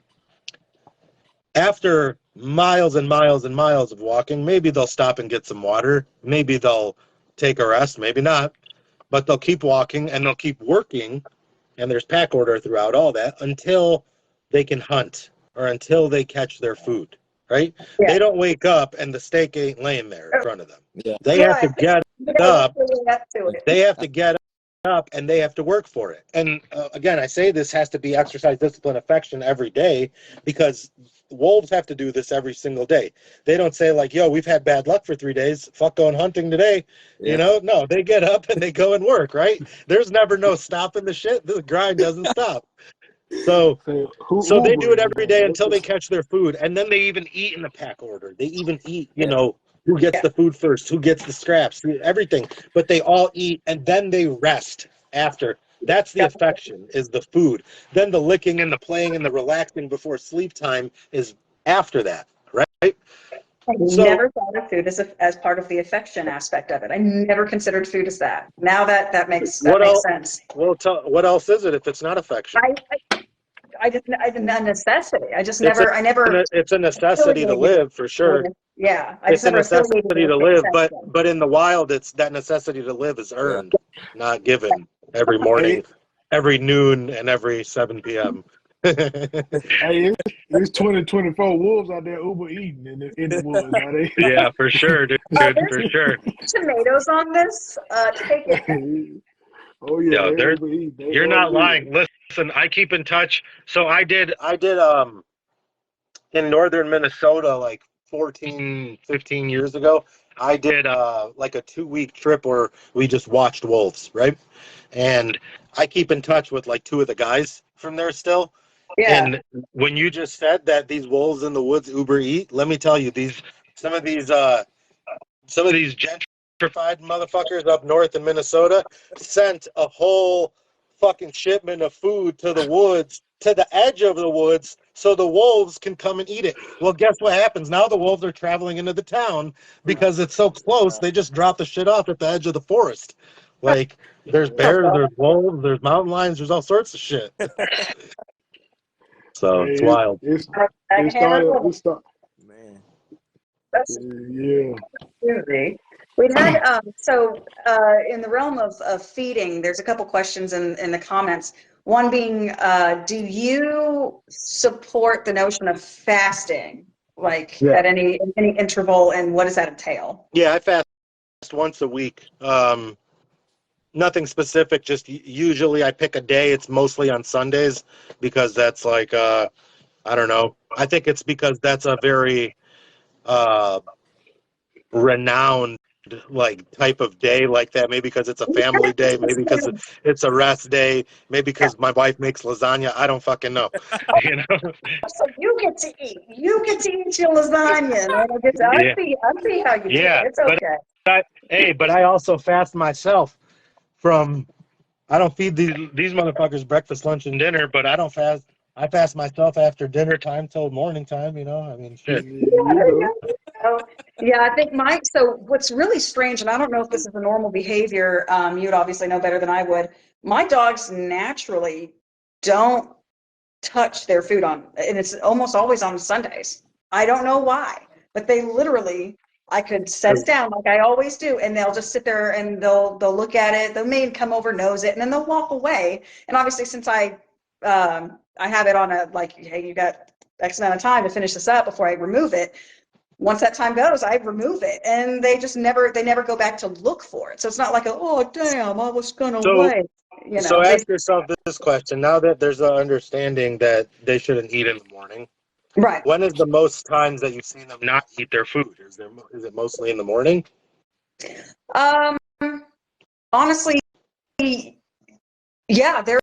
After miles and miles and miles of walking, maybe they'll stop and get some water. Maybe they'll take a rest. Maybe not. But they'll keep walking and they'll keep working, and there's pack order throughout all that until they can hunt or until they catch their food, right? Yeah. They don't wake up and the steak ain't laying there in front of them. Yeah. They have to get up. They have to get up and they have to work for it. And again, I say this has to be exercise, discipline, affection every day, because wolves have to do this every single day. They don't say like, yo, we've had bad luck for 3 days, fuck going hunting today. Yeah. You know, no, they get up and they go and work, right? There's never no stopping the shit. The grind doesn't stop. So they do it every day until they catch their food. And then they even eat in the pack order. They even eat, you know, who gets the food first, who gets the scraps, everything. But they all eat and then they rest after. That's the affection, is the food. Then the licking and the playing and the relaxing before sleep time is after that, right? I never thought of food as part of the affection aspect of it. I never considered food as that. Now that makes sense. Well, what else is it if it's not affection? I didn't necessity. It's a necessity to live, for sure. Yeah, it's a necessity to live, but in the wild, it's that necessity to live is earned, not given every morning, every noon, and every 7 p.m. Hey, it's 2024 wolves out there Uber eating in the woods, are they? Yeah, for sure, dude. For sure. Tomatoes on this. Take it. Oh yeah, you're not lying. Listen, I keep in touch. So I did in northern Minnesota like 14, 15 years ago. I did like a 2-week trip where we just watched wolves, right? And I keep in touch with like 2 of the guys from there still. Yeah. And when you just said that these wolves in the woods Uber eat, let me tell you, some of these gentrified motherfuckers up north in Minnesota sent a whole fucking shipment of food to the woods, to the edge of the woods, so the wolves can come and eat it. Well, guess what happens? Now the wolves are traveling into the town because it's so close. They just drop the shit off at the edge of the forest. Like, there's bears, there's wolves, there's mountain lions, there's all sorts of shit. So it's wild. It started. Man. Yeah. We've had in the realm of feeding, there's a couple questions in the comments. One being, do you support the notion of fasting, like at any interval, and what does that entail? Yeah, I fast once a week. Nothing specific, just usually I pick a day. It's mostly on Sundays because that's like, I don't know. I think it's because that's a very renowned like type of day like that. Maybe because it's a family day. Maybe because it's a rest day. Maybe because my wife makes lasagna. I don't fucking know. You know. So you get to eat. You get to eat your lasagna. I see how you do it. It's okay. But I also fast myself from. I don't feed these motherfuckers breakfast, lunch, and dinner. But I don't fast. I fast myself after dinner time till morning time. You know. I mean, shit. Yeah, I think so what's really strange, and I don't know if this is a normal behavior, you'd obviously know better than I would. My dogs naturally don't touch their food and it's almost always on Sundays. I don't know why, but they literally, I could set it down like I always do, and they'll just sit there and they'll look at it. They may come over, nose it, and then they'll walk away. And obviously, since I have it on hey, you got X amount of time to finish this up before I remove it. Once that time goes, I remove it, and they never go back to look for it. So it's not like oh damn, I was gonna wait. You know, so ask yourself this question: now that there's an understanding that they shouldn't eat in the morning, right? When is the most times that you've seen them not eat their food? Is it mostly in the morning? Honestly, yeah, they're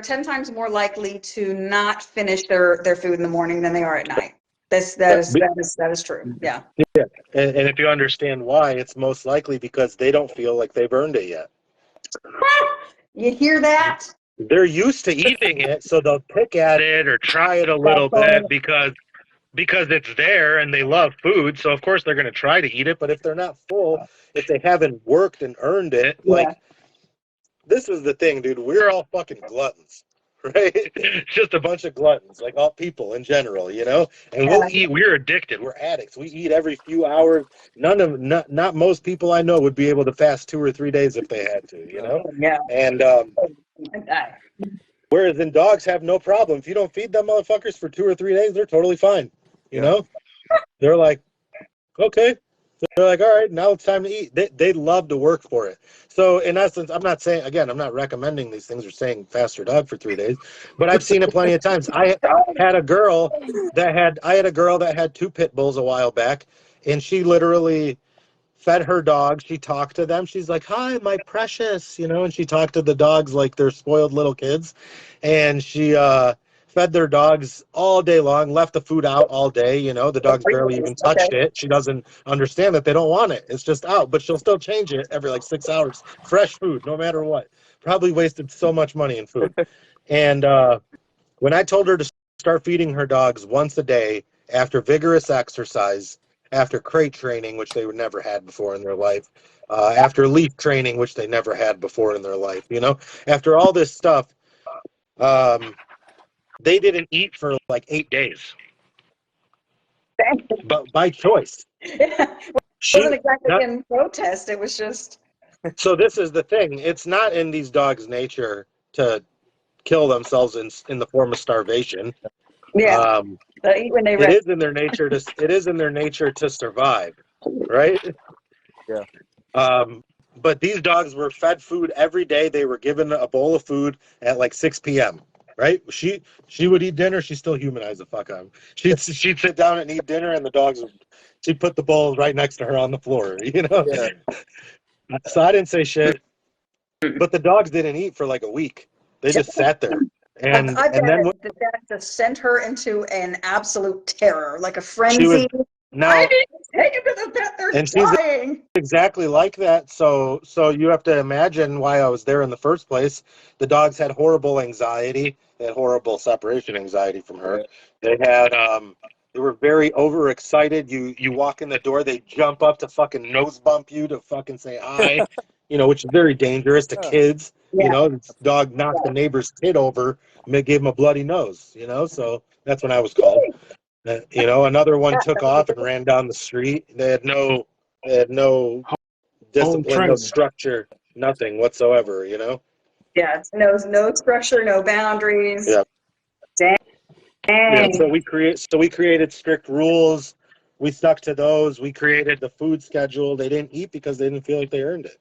10 times more likely to not finish their food in the morning than they are at night. That is true. Yeah. Yeah. And if you understand why, it's most likely because they don't feel like they've earned it yet. You hear that? They're used to eating it, so they'll pick at it or try it a little bit because it's there and they love food. So of course they're going to try to eat it. But if they're not full, if they haven't worked and earned it, this is the thing, dude. We're all fucking gluttons. Right? It's just a bunch of gluttons, like all people in general, you know? And we'll eat, we're addicted, we're addicts. We eat every few hours. Not most people I know would be able to fast 2 or 3 days if they had to, you know? Yeah. And whereas in dogs have no problem. If you don't feed them motherfuckers for 2 or 3 days, they're totally fine. You know? They're like, okay, They're like, all right, now it's time to eat. They love to work for it. So in essence, I'm not saying, again, I'm not recommending these things or saying fast your dog for 3 days, but I've seen it plenty of times. I had a girl that had 2 pit bulls a while back, and she literally fed her dogs. She talked to them. She's like, hi, my precious, and she talked to the dogs like they're spoiled little kids. And she fed their dogs all day long, left the food out all day. The dogs barely even touched it. She doesn't understand that they don't want it. It's just out, but she'll still change it every like 6 hours. Fresh food, no matter what. Probably wasted so much money in food. And when I told her to start feeding her dogs once a day after vigorous exercise, after crate training, which they never had before in their life, after leaf training, which they never had before in their life, after all this stuff, they didn't eat for like 8 days, but by choice. It wasn't exactly in protest. It was just. So this is the thing. It's not in these dogs' nature to kill themselves in the form of starvation. Yeah. They eat when they rest. It is in their nature to survive, right? Yeah. But these dogs were fed food every day. They were given a bowl of food at like 6 p.m. Right? She would eat dinner. She still humanized the fuck out of them. She'd sit down and eat dinner, and she'd put the bowl right next to her on the floor. Yeah. So I didn't say shit. But the dogs didn't eat for like a week. They just sat there. And I bet then that just sent her into an absolute terror, like a she frenzy. was now, I need to take him to the vet. They're and she's dying. exactly like that. So you have to imagine why I was there in the first place. The dogs had horrible anxiety. They had horrible separation anxiety from her. They had they were very overexcited. You walk in the door, they jump up to fucking nose bump you to fucking say hi. Which is very dangerous to kids. Yeah. This dog knocked the neighbor's kid over and gave him a bloody nose. So that's when I was called. Another one took off and ran down the street. They had no discipline, no structure, nothing whatsoever. Yeah. No structure, no boundaries. Yeah. Dang. Yeah. So we created strict rules. We stuck to those. We created the food schedule. They didn't eat because they didn't feel like they earned it.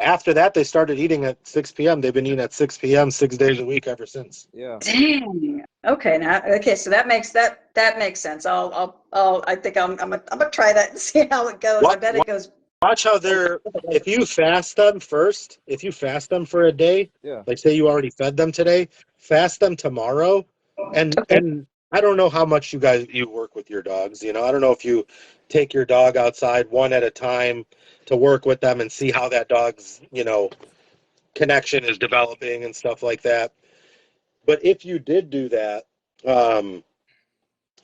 After that, they started eating at 6 p.m. They've been eating at 6 p.m. 6 days a week ever since. Yeah. Dang. Okay. So that makes sense. I think I'm gonna try that and see how it goes. I bet it goes. Watch how if you fast them first, if you fast them for a day, like say you already fed them today, fast them tomorrow. And I don't know how much you work with your dogs. I don't know if you take your dog outside one at a time to work with them and see how that dog's, connection is developing and stuff like that. But if you did do that, and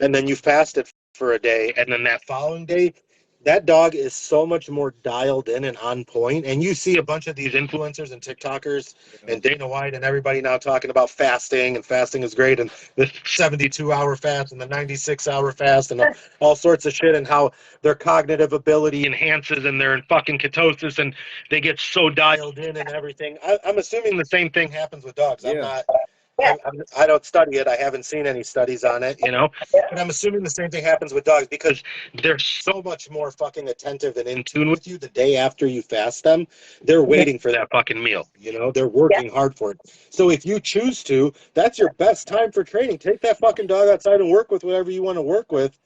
then you fasted for a day, and then that following day, that dog is so much more dialed in and on point. And you see a bunch of these influencers and TikTokers and Dana White and everybody now talking about fasting, and fasting is great, and the 72-hour fast and the 96-hour fast and all sorts of shit, and how their cognitive ability enhances and they're in fucking ketosis and they get so dialed in and everything. I'm assuming the same thing happens with dogs. I don't study it. I haven't seen any studies on it, but I'm assuming the same thing happens with dogs because they're so much more fucking attentive and in tune with you the day after you fast them. They're waiting for that fucking meal, they're working hard for it. So if you choose to, that's your best time for training. Take that fucking dog outside and work with whatever you want to work with,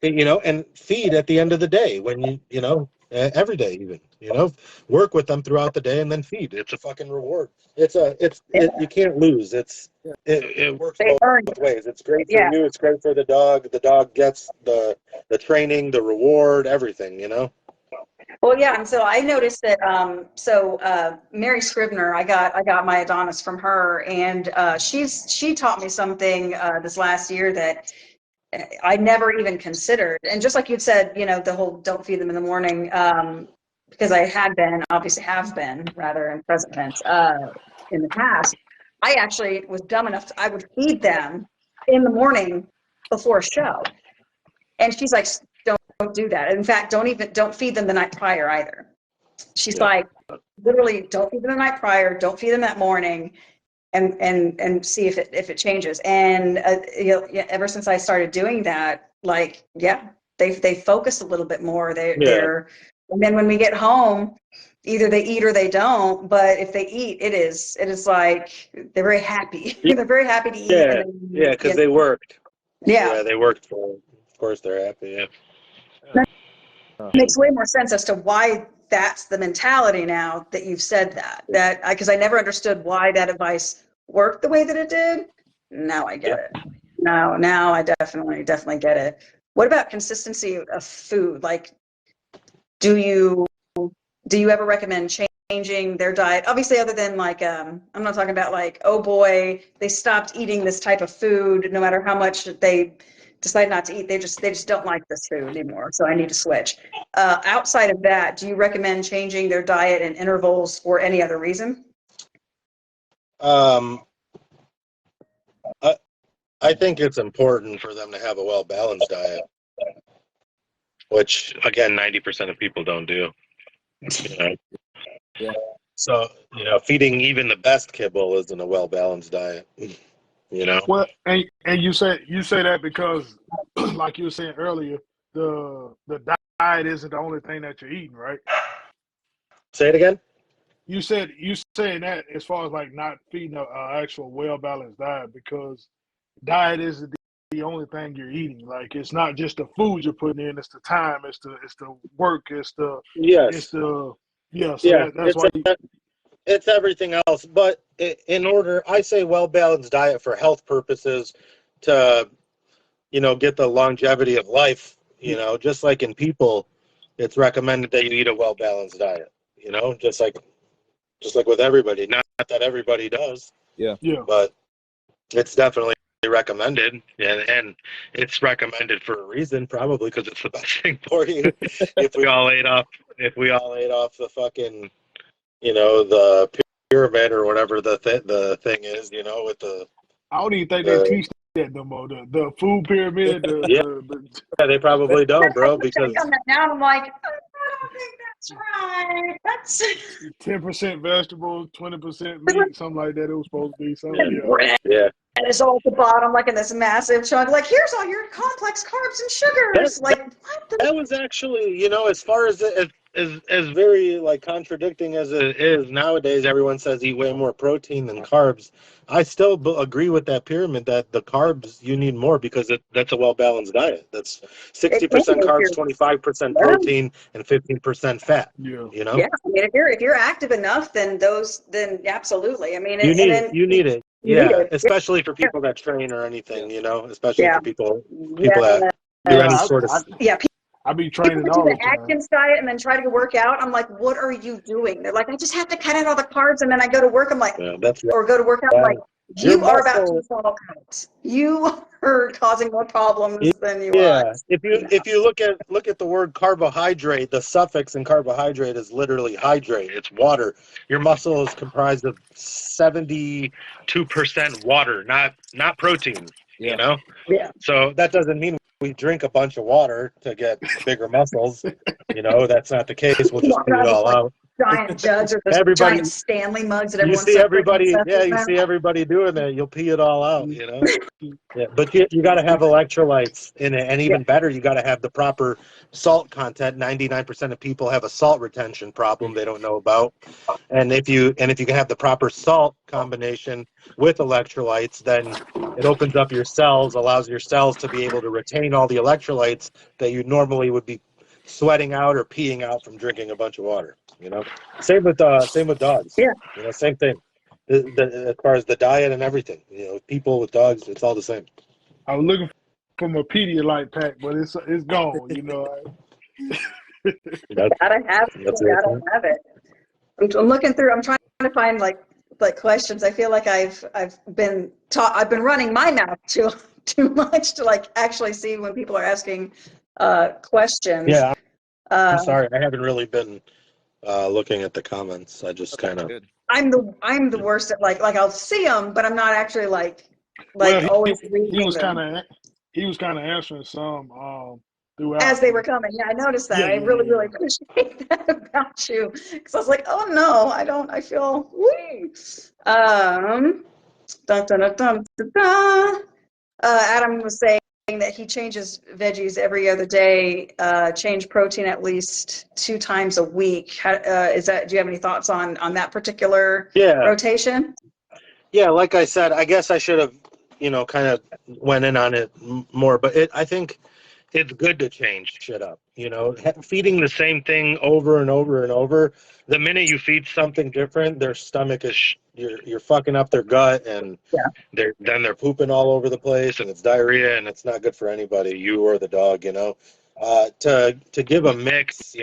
and feed at the end of the day when every day even, work with them throughout the day and then feed. It's a fucking reward. You can't lose. It works both ways. It's great for you. It's great for the dog. The dog gets the training, the reward, everything. Well, yeah, and so I noticed that. Mary Scribner, I got my Adonis from her, and she taught me something this last year that I never even considered. And just like you said, the whole don't feed them in the morning, because I obviously have been rather in present tense in the past. I actually was dumb enough I would feed them in the morning before a show. And she's like, don't do that. In fact, don't feed them the night prior either. She's like, literally, don't feed them the night prior. Don't feed them that morning, and see if it changes. And ever since I started doing that, they focus a little bit more. Yeah. And then when we get home, either they eat or they don't. But if they eat, it is like they're very happy. They're very happy to eat. Yeah, And then, yeah, because they worked. Yeah. Yeah, they worked for it. Of course, they're happy. Yeah. That makes way more sense as to why that's the mentality now that you've said that because I never understood why that advice worked the way that it did. Now I get it. Now I definitely get it. What about consistency of food? Like, do you ever recommend changing their diet? Obviously, other than like, I'm not talking about like, oh boy, they stopped eating this type of food. No matter how much they decide not to eat, they just don't like this food anymore. So I need to switch. Outside of that, do you recommend changing their diet and intervals for any other reason? I think it's important for them to have a well-balanced diet, which again, 90% of people don't do. You know? Yeah. So, feeding even the best kibble isn't a well-balanced diet. Well, and you say that because, like you were saying earlier, the diet isn't the only thing that you're eating, right? Say it again. You saying that as far as like not feeding an actual well-balanced diet, because diet isn't the only thing you're eating. Like, it's not just the food you're putting in; it's the time, it's the work, it's the Yes. So that's why. It's everything else. But in order, I say well-balanced diet for health purposes to, get the longevity of life. Just like in people, it's recommended that you eat a well-balanced diet. Just like with everybody. Not that everybody does. Yeah. But it's definitely recommended, and it's recommended for a reason, probably because it's the best thing for you. if we all ate off the fucking, the pyramid or whatever the thing is, with the. I don't even think they teach that no more. The food pyramid. Yeah, they probably don't, bro. Because now I'm like, I don't think that's right. That's 10% vegetables, 20% meat, something like that. It was supposed to be something. yeah. And it's all at the bottom, like in this massive chunk. Like, here's all your complex carbs and sugars. That was actually, as far as as very like contradicting as it is nowadays, everyone says eat way more protein than carbs. I still agree with that pyramid that the carbs you need more because that's a well-balanced diet. That's 60% carbs, 25% protein, and 15% fat. Yeah. Yeah, I mean, if you're active enough, then absolutely. I mean, you need it. Yeah, especially for people that train or anything, especially for people that do any sort of. I be training people all do the the time. Atkins diet and then try to work out. I'm like, what are you doing? They're like, I just have to cut out all the carbs and then I go to work. I'm like, or go to work out. I'm like, you are about to fall out. You are causing more problems than you are. If you look at the word carbohydrate, the suffix in carbohydrate is literally hydrate. It's water. Your muscle is comprised of 72% water, not protein. Yeah. So that doesn't mean we drink a bunch of water to get bigger muscles. That's not the case. We'll just pee it all out. Giant jugs or those giant Stanley mugs that everyone's you see everybody doing that. You'll pee it all out, Yeah, but you got to have electrolytes in it, and even better, you got to have the proper salt content. 99% of people have a salt retention problem they don't know about, and if you can have the proper salt combination with electrolytes, then it opens up your cells, allows your cells to be able to retain all the electrolytes that you normally would be sweating out or peeing out from drinking a bunch of water. Same with dogs. Yeah. Same thing. As far as the diet and everything, people with dogs, it's all the same. I was looking for my Pedialyte pack, but it's gone. Gotta have it. I'm looking through. I'm trying to find like questions. I feel like I've been running my mouth too much to like actually see when people are asking questions. Yeah, I'm sorry. I haven't really been looking at the comments. I just kind of. I'm the worst at like I'll see them, but I'm not actually like always reading them. He was kind of answering some throughout as they were coming. Yeah, I noticed that. I really appreciate that about you because I was like, oh no, I don't. I feel weak. Dun, dun, dun, dun, dun, dun. Adam was saying that he changes veggies every other day, change protein at least 2 times a week. How, is that? Do you have any thoughts on that particular rotation? Yeah, like I said, I guess I should have, kind of went in on it more. But I think it's good to change shit up. Feeding the same thing over and over and over. The minute you feed something different, their stomach is you're fucking up their gut, and they're pooping all over the place, and it's diarrhea, and it's not good for anybody, you or the dog. To give a mix,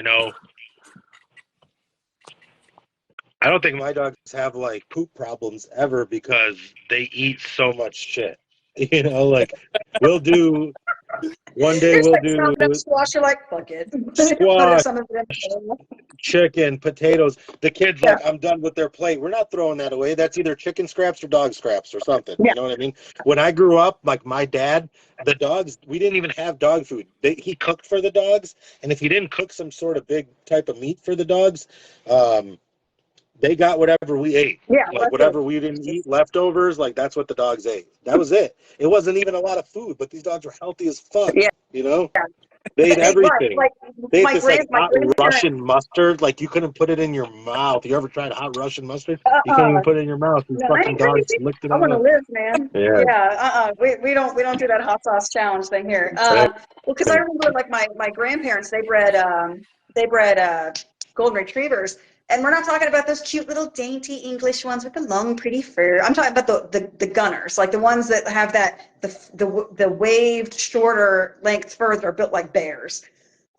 I don't think my dogs have like poop problems ever because they eat so much shit. Like we'll do one day There's we'll like do chopped up squash. You're like, fuck it. squash, Some of it chicken, potatoes. The kids Yeah. like, I'm done with their plate. We're not throwing that away. That's either chicken scraps or dog scraps or something. Yeah. You know what I mean? When I grew up, like my dad, the dogs, we didn't even have dog food. He cooked for the dogs, and if he didn't cook some sort of big type of meat for the dogs, they got whatever we ate. Yeah, Like whatever we didn't eat, leftovers, like that's what the dogs ate. That was it. It wasn't even a lot of food, but these dogs were healthy as fuck. Yeah. They ate everything. Like they ate my this like hot grandparents. Russian mustard. Like you couldn't put it in your mouth. You ever tried hot Russian mustard? You can't even put it in your mouth. These No, I fucking ain't dogs crazy. licked it I all want to up. live, man. Yeah. Yeah. We don't do that hot sauce challenge thing here. Well, because I remember like my grandparents, they bred golden retrievers. And we're not talking about those cute little dainty English ones with the long, pretty fur. I'm talking about the gunners, like the ones that have the waved, shorter length fur that are built like bears.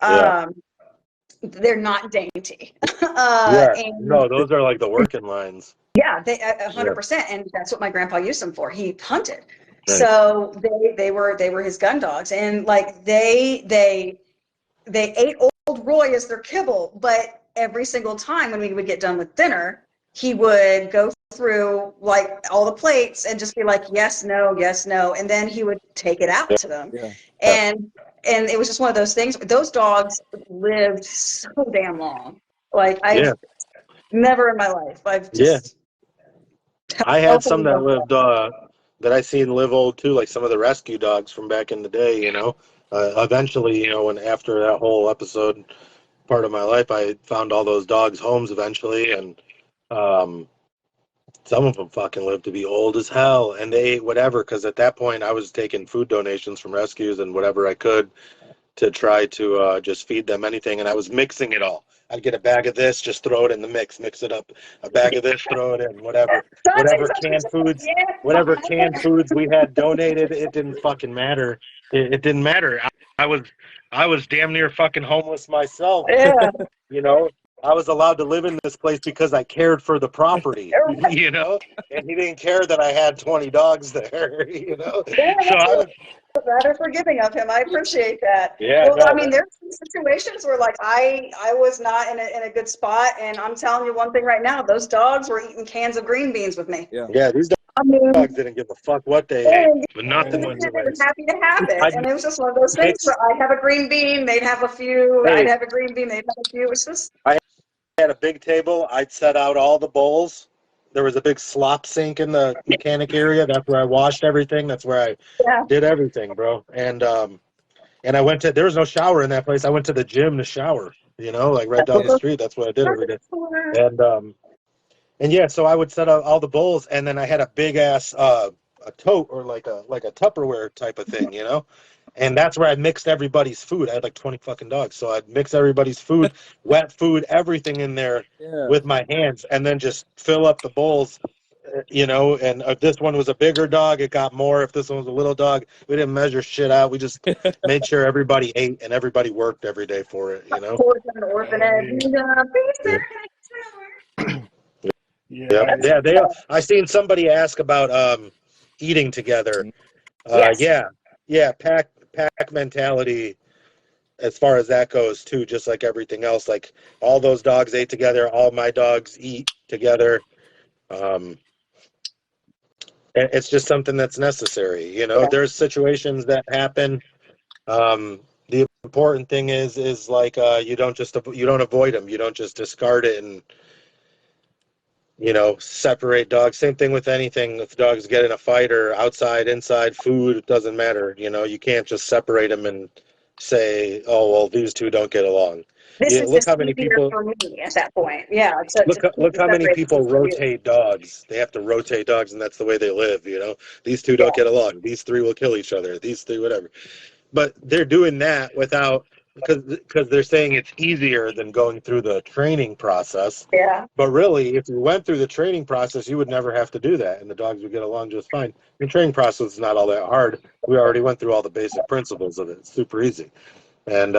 They're not dainty. No, those are like the working lines. Yeah, they 100%, and that's what my grandpa used them for. He hunted, Right. so they were his gun dogs, and like they ate old Roy as their kibble, but every single time when we would get done with dinner, he would go through like all the plates and just be like, yes, no, and then he would take it out to them. Yeah. And it was just one of those things. Those dogs lived so damn long. Like never in my life. I've just I had some that lived that I seen live old too, like some of the rescue dogs from back in the day. Eventually, when after that whole episode part of my life, I found all those dogs homes eventually, and some of them fucking lived to be old as hell, and they ate whatever, because at that point I was taking food donations from rescues and whatever I could to try to just feed them anything, and I was mixing it all. I'd get a bag of this, just throw it in the mix it up. A bag of this, throw it in, whatever canned foods we had donated. It didn't fucking matter. It didn't matter. I was damn near fucking homeless myself. Yeah. I was allowed to live in this place because I cared for the property, and he didn't care that I had 20 dogs there, Yeah, So I was rather forgiving of him. I appreciate that. Yeah, well, no, I mean, there's some situations where like I was not in a good spot, and I'm telling you one thing right now, those dogs were eating cans of green beans with me. Yeah, these dogs didn't give a fuck what they ate, but nothing went to They were waste. happy to have it, and it was just one of those things where I'd have a green bean, they'd have a few, I'd have a green bean, they'd have a few. It's just I had a big table. I'd set out all the bowls. There was a big slop sink in the mechanic area. That's where I washed everything. That's where I did everything, bro. And I went to, there was no shower in that place. I went to the gym to shower, like right down the street. That's what I did every day. And yeah, so I would set out all the bowls, and then I had a big ass a tote or like a Tupperware type of thing, And that's where I mixed everybody's food. I had like 20 fucking dogs. So I'd mix everybody's food, wet food, everything in there with my hands, and then just fill up the bowls, and if this one was a bigger dog, it got more. If this one was a little dog, we didn't measure shit out. We just made sure everybody ate and everybody worked every day for it, an orphanage. Yeah. I seen somebody ask about eating together. Pack mentality as far as that goes too, just like everything else. Like all those dogs ate together, all my dogs eat together. It's just something that's necessary, There's situations that happen. The important thing is like you don't avoid them. You don't just discard it and separate dogs. Same thing with anything. If dogs get in a fight or outside, inside, food, it doesn't matter. You can't just separate them and say, oh, well, these two don't get along. This is Look just how many easier people for me at that point. Yeah. look how many separate the people two for you. rotate dogs. They have to rotate dogs, and that's the way they live. These two don't Yeah. get along. These three will kill each other. These three, whatever. But they're doing that without, because they're saying it's easier than going through the training process. Yeah. But really, if you went through the training process, you would never have to do that, and the dogs would get along just fine. The training process is not all that hard. We already went through all the basic principles of it. It's super easy. And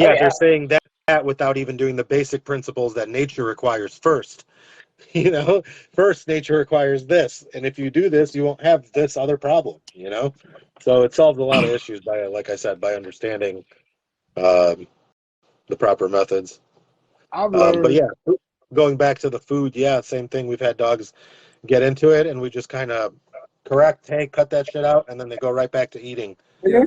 yeah, they're saying that without even doing the basic principles that nature requires first. First nature requires this, and if you do this, you won't have this other problem. So it solves a lot of issues by, like I said, by understanding the proper methods. I've But learned. yeah, going back to the food, yeah, same thing. We've had dogs get into it, and we just kind of correct, hey, cut that shit out, and then they go right back to eating. Yeah.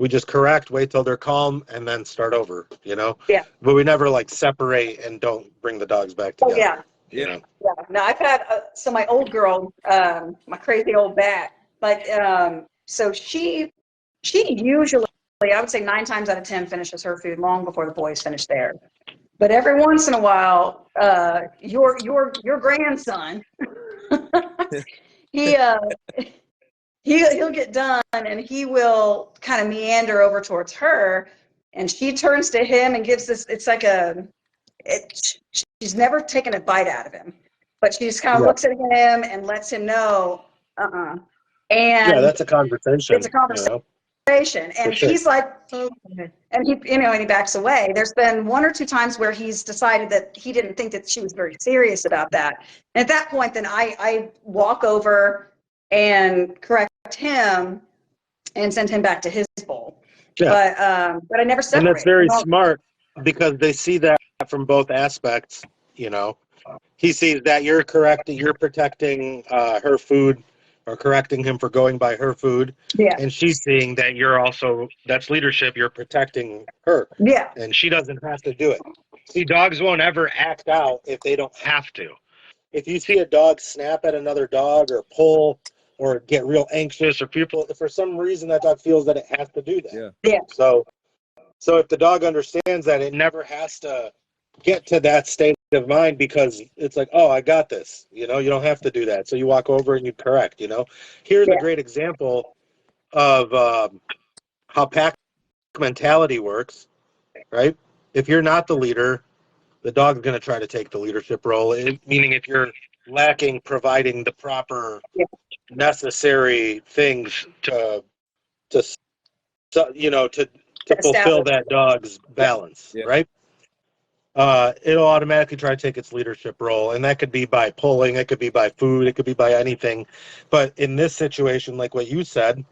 We just correct, wait till they're calm, and then start over. Yeah. But we never separate and don't bring the dogs back together. Oh, yeah. Yeah. Yeah. No, I've had, so my old girl, my crazy old bat, so she usually, I would say 9 times out of 10 finishes her food long before the boys finish theirs. But every once in a while, your grandson, he'll get done and he will kind of meander over towards her, and she turns to him and gives this. It's like she's never taken a bite out of him, but she just kind of looks at him and lets him know, And yeah, that's a conversation. It's a conversation. And he's like, okay. And he backs away. There's been 1 or 2 times where he's decided that he didn't think that she was very serious about that. And at that point, then I walk over and correct him and send him back to his bowl. Yeah. But I never separate. And that's very smart, because they see that from both aspects. He sees that you're protecting her food, or correcting him for going by her food. Yeah. And she's seeing that that's leadership, you're protecting her. Yeah. And she doesn't have to do it. See, dogs won't ever act out if they don't have to. If you see a dog snap at another dog or pull or get real anxious, or for some reason that dog feels that it has to do that. Yeah. Yeah. So if the dog understands that it never has to get to that state of mind, because it's like, oh, I got this, you don't have to do that. So you walk over and you correct. Here's a great example of how pack mentality works, right? If you're not the leader, the dog's going to try to take the leadership role, meaning if you're lacking providing the proper necessary things to fulfill that dog's balance, right? It'll automatically try to take its leadership role, and that could be by pulling, it could be by food, it could be by anything. But in this situation, like what you said,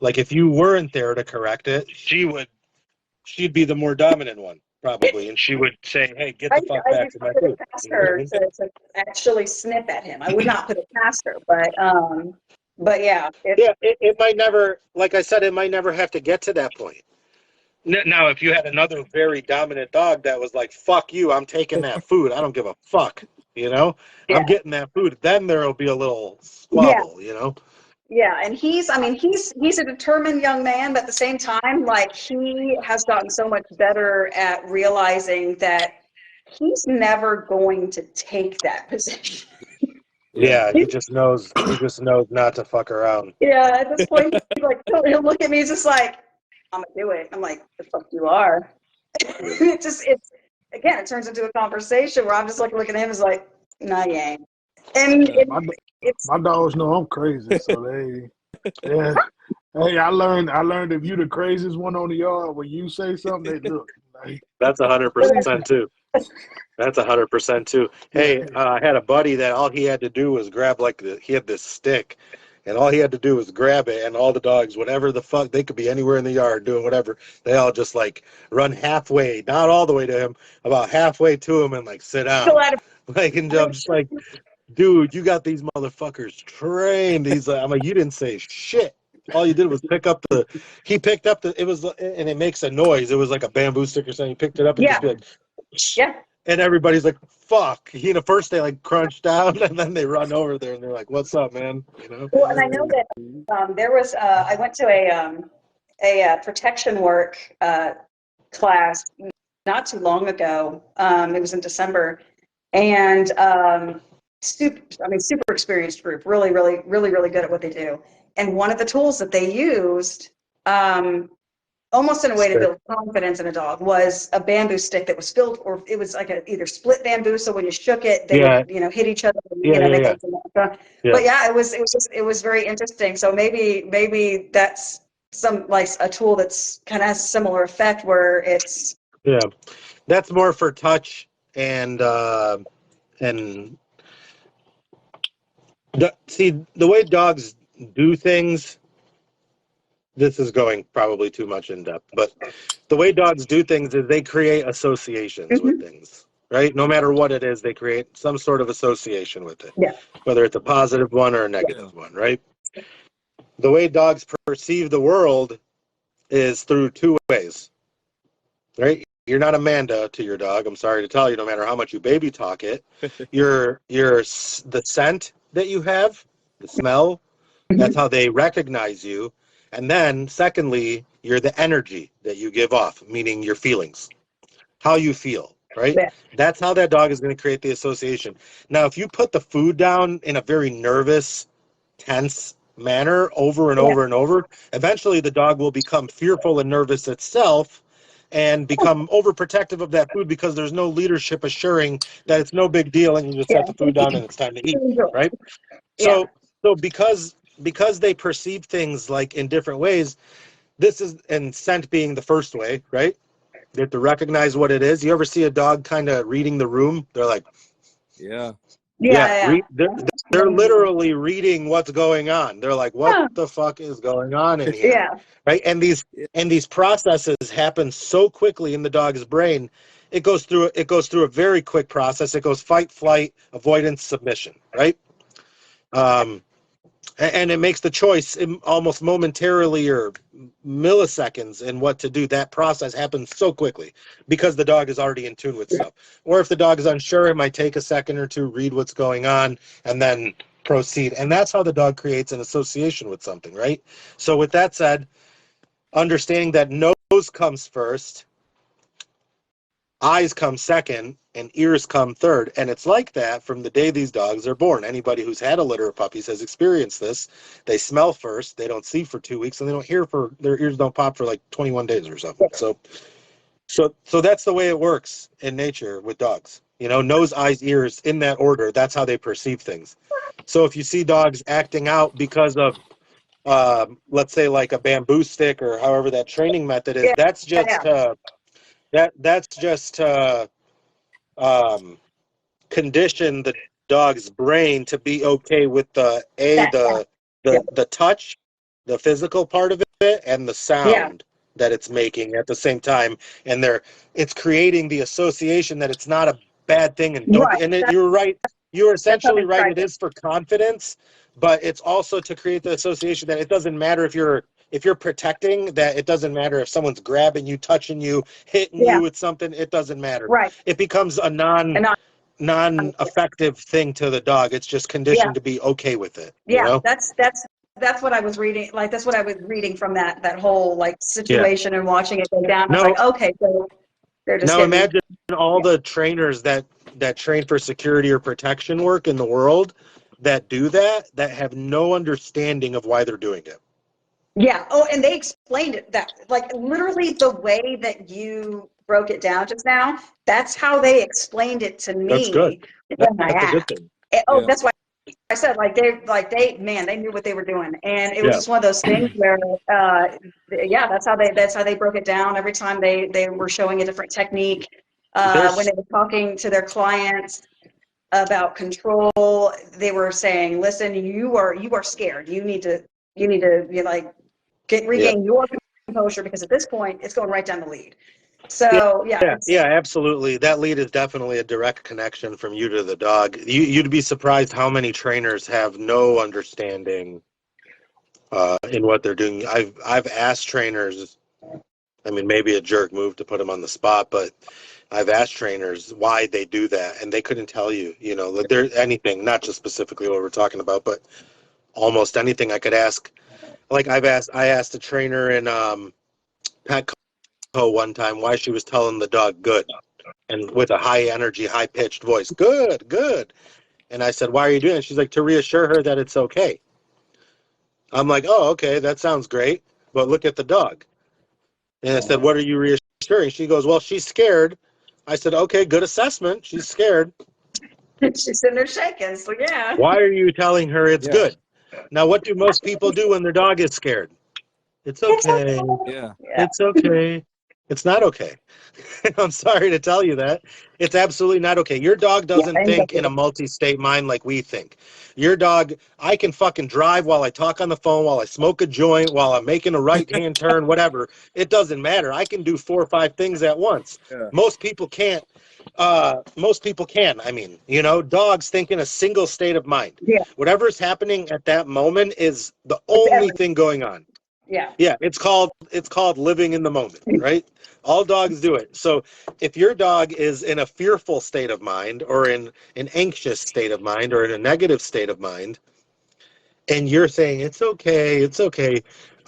if you weren't there to correct it, she'd be the more dominant one, probably, and she would say, hey, get the fuck back to my food. I past her to actually sniff at him. I would not put it past her, but yeah. It might never, like I said, it might never have to get to that point. Now, if you had another very dominant dog that was like, fuck you, I'm taking that food, I don't give a fuck, I'm getting that food, then there'll be a little squabble, Yeah, and he's a determined young man, but at the same time, he has gotten so much better at realizing that he's never going to take that position. Yeah, he just knows not to fuck around. Yeah, at this point, he'll look at me, he's just like, I'm gonna do it. I'm like, the fuck you are. It turns into a conversation where I'm just looking at him as like, nah, you ain't. And my dogs know I'm crazy, so yeah. Hey, I learned if you the craziest one on the yard, when you say something, they look. That's 100% too. That's 100% too. Hey, I had a buddy that all he had to do was grab he had this stick, and all he had to do was grab it, and all the dogs, whatever the fuck, they could be anywhere in the yard doing whatever, they all just run halfway, not all the way to him, about halfway to him, and sit down. And I'm just like, dude, you got these motherfuckers trained. I'm like, you didn't say shit. All you did was he picked up and it makes a noise. It was like a bamboo stick or something. He picked it up and just be like, yeah. and everybody's like, fuck. First they like crunch down, and then they run over there, and they're like, what's up, man? Well, and I know that there was, I went to a protection work class not too long ago. It was in December, and super experienced group, really, really, really, really good at what they do. And one of the tools that they used, almost in a way to build confidence in a dog, was a bamboo stick that was filled, or it was like either split bamboo. So when you shook it, they would, hit each other. But yeah, it was very interesting. So maybe that's some like a tool that's kind of has a similar effect where it's that's more for touch and see the way dogs do things. This is going probably too much in depth, but the way dogs do things is they create associations with things, right? No matter what it is, they create some sort of association with it, whether it's a positive one or a negative one, right? The way dogs perceive the world is through two ways, right? You're not Amanda to your dog. I'm sorry to tell you, no matter how much you baby talk it, you're the scent that you have, the smell, that's how they recognize you. And then secondly, you're the energy that you give off, meaning your feelings, how you feel, right? That's how that dog is going to create the association. Now, if you put the food down in a very nervous, tense manner over and over and over, eventually the dog will become fearful and nervous itself and become overprotective of that food because there's no leadership assuring that it's no big deal and you just set the food down and it's time to eat, right? So because they perceive things like in different ways, this is, and scent being the first way, right? They have to recognize what it is. You ever see a dog kind of reading the room? They're like, they're literally reading what's going on. They're like, what the fuck is going on in here? Right? And these processes happen so quickly in the dog's brain. It goes through a very quick process. It goes fight, flight, avoidance, submission, right? And it makes the choice in almost momentarily or milliseconds in what to do. That process happens so quickly because the dog is already in tune with stuff. Or if the dog is unsure, it might take a second or two, read what's going on, and then proceed. And that's how the dog creates an association with something, right? So with that said, understanding that nose comes first, eyes come second, and ears come third. And it's like that from the day these dogs are born. Anybody who's had a litter of puppies has experienced this. They smell first, they don't see for 2 weeks, and they don't hear for, their ears don't pop for like 21 days or something. So that's the way it works in nature with dogs. Nose, eyes, ears, in that order. That's how they perceive things. So if you see dogs acting out because of, let's say like a bamboo stick or however that training method is, that's just condition the dog's brain to be okay with the touch, the physical part of it, and the sound that it's making at the same time. And it's creating the association that it's not a bad thing. And you're right. You're essentially right. It is for confidence, but it's also to create the association that it doesn't matter if you're protecting, that it doesn't matter if someone's grabbing you, touching you, hitting you with something, it doesn't matter. Right. It becomes a non-effective thing to the dog. It's just conditioned to be okay with it. That's what I was reading. Like, that's what I was reading from that whole like situation and watching it go down. I was like, okay, so they're just imagine all the trainers that train for security or protection work in the world that do that have no understanding of why they're doing it. Yeah. Oh, and they explained it that, like, literally the way that you broke it down just now, that's how they explained it to me. That's good. That's a good thing. That's why I said, they knew what they were doing. And it was just one of those things where, that's how they broke it down. Every time they were showing a different technique, when they were talking to their clients about control, they were saying, listen, you are scared. You need to regain your composure, because at this point it's going right down the lead. So absolutely. That lead is definitely a direct connection from you to the dog. You'd be surprised how many trainers have no understanding in what they're doing. I've asked trainers, I mean, maybe a jerk move to put them on the spot, but I've asked trainers why they do that, and they couldn't tell you. You know, that there's anything, not just specifically what we're talking about, but almost anything I could ask. Like I asked a trainer in Petco one time why she was telling the dog good, and with a high energy, high pitched voice, good, good. And I said, why are you doing it? She's like, to reassure her that it's okay. I'm like, oh, okay, that sounds great, but look at the dog. And I said, what are you reassuring? She goes, well, she's scared. I said, okay, good assessment. She's scared. She's sitting there shaking, so yeah. Why are you telling her it's Yeah. good? Now, what do most people do when their dog is scared? It's okay. Yeah. It's okay. It's not okay. I'm sorry to tell you that. It's absolutely not okay. Your dog doesn't think in a multi-state mind like we think. Your dog, I can fucking drive while I talk on the phone, while I smoke a joint, while I'm making a right-hand turn, whatever. It doesn't matter. I can do 4 or 5 things at once. Yeah. Most people can't. Most people can. I mean, you know, dogs think in a single state of mind. Yeah. Whatever's happening at that moment is the only thing going on. Yeah. Yeah, it's called living in the moment, right? All dogs do it. So if your dog is in a fearful state of mind, or in an anxious state of mind, or in a negative state of mind, and you're saying it's okay,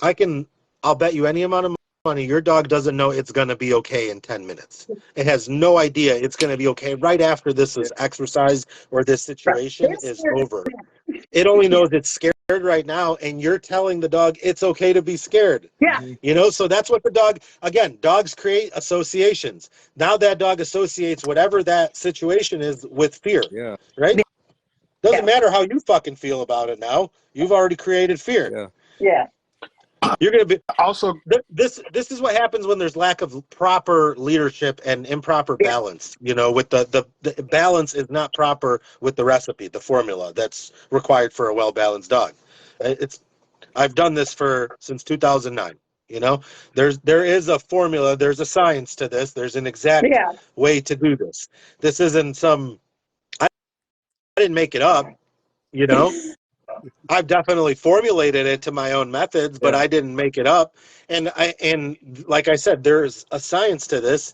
I'll bet you any amount of money your dog doesn't know it's going to be okay in 10 minutes. It has no idea it's going to be okay right after this is exercise or this situation is over. It only knows it's scared right now, and you're telling the dog it's okay to be scared. Yeah. You know, so that's what the dog, again, dogs create associations. Now that dog associates whatever that situation is with fear. Yeah. Right? Doesn't matter how you fucking feel about it now. You've already created fear. Yeah. Yeah. You're going to be Also, this is what happens when there's lack of proper leadership and improper balance. You know, with the balance is not proper with the recipe, the formula that's required for a well-balanced dog. I've done this since 2009. You know, there is a formula, there's a science to this, there's an exact way to do this. This isn't I didn't make it up, you know. I've definitely formulated it to my own methods, but I didn't make it up. And like I said, there's a science to this,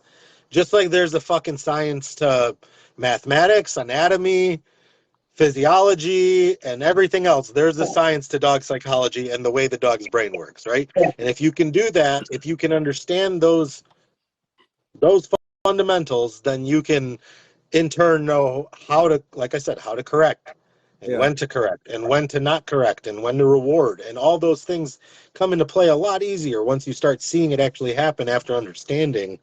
just like there's a fucking science to mathematics, anatomy, physiology, and everything else. There's a science to dog psychology and the way the dog's brain works, right? And if you can do that, if you can understand those fundamentals, then you can in turn know how to, like I said, how to correct. And when to correct, and when to not correct, and when to reward, and all those things come into play a lot easier once you start seeing it actually happen after understanding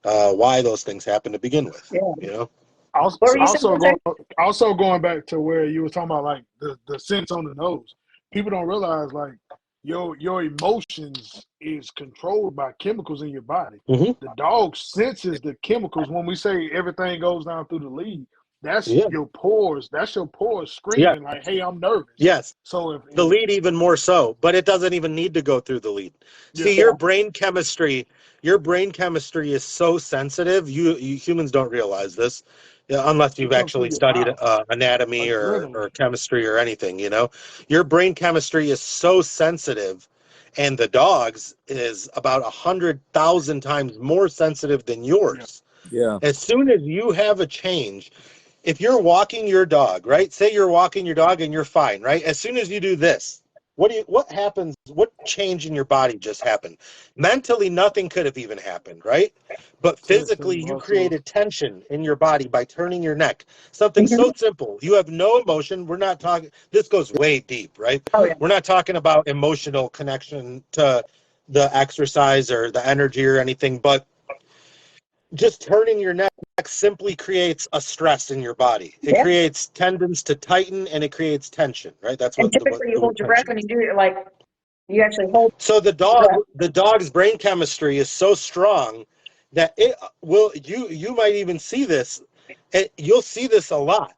why those things happen to begin with. You know. Also going back to where you were talking about, like the sense on the nose. People don't realize, like, your emotions is controlled by chemicals in your body. Mm-hmm. The dog senses the chemicals. When we say everything goes down through the lead, that's your pores. That's your pores screaming like, "Hey, I'm nervous." Yes. So if the lead even more so, but it doesn't even need to go through the lead. See, your brain chemistry is so sensitive. You humans don't realize this, unless you've actually studied anatomy or chemistry or anything. You know, your brain chemistry is so sensitive, and the dog's is about 100,000 times more sensitive than yours. Yeah. As soon as you have a change. If you're walking your dog, right? Say you're walking your dog and you're fine, right? As soon as you do this, what happens? What change in your body just happened? Mentally, nothing could have even happened, right? But physically, you created tension in your body by turning your neck. Something so simple. You have no emotion. We're not talking, this goes way deep, right? We're not talking about emotional connection to the exercise or the energy or anything, but just turning your neck simply creates a stress in your body. It creates tendons to tighten, and it creates tension, right? That's what. And typically, you hold your breath when you do it. Like you actually hold. So the dog's brain chemistry is so strong that it will. You might even see this. You'll see this a lot.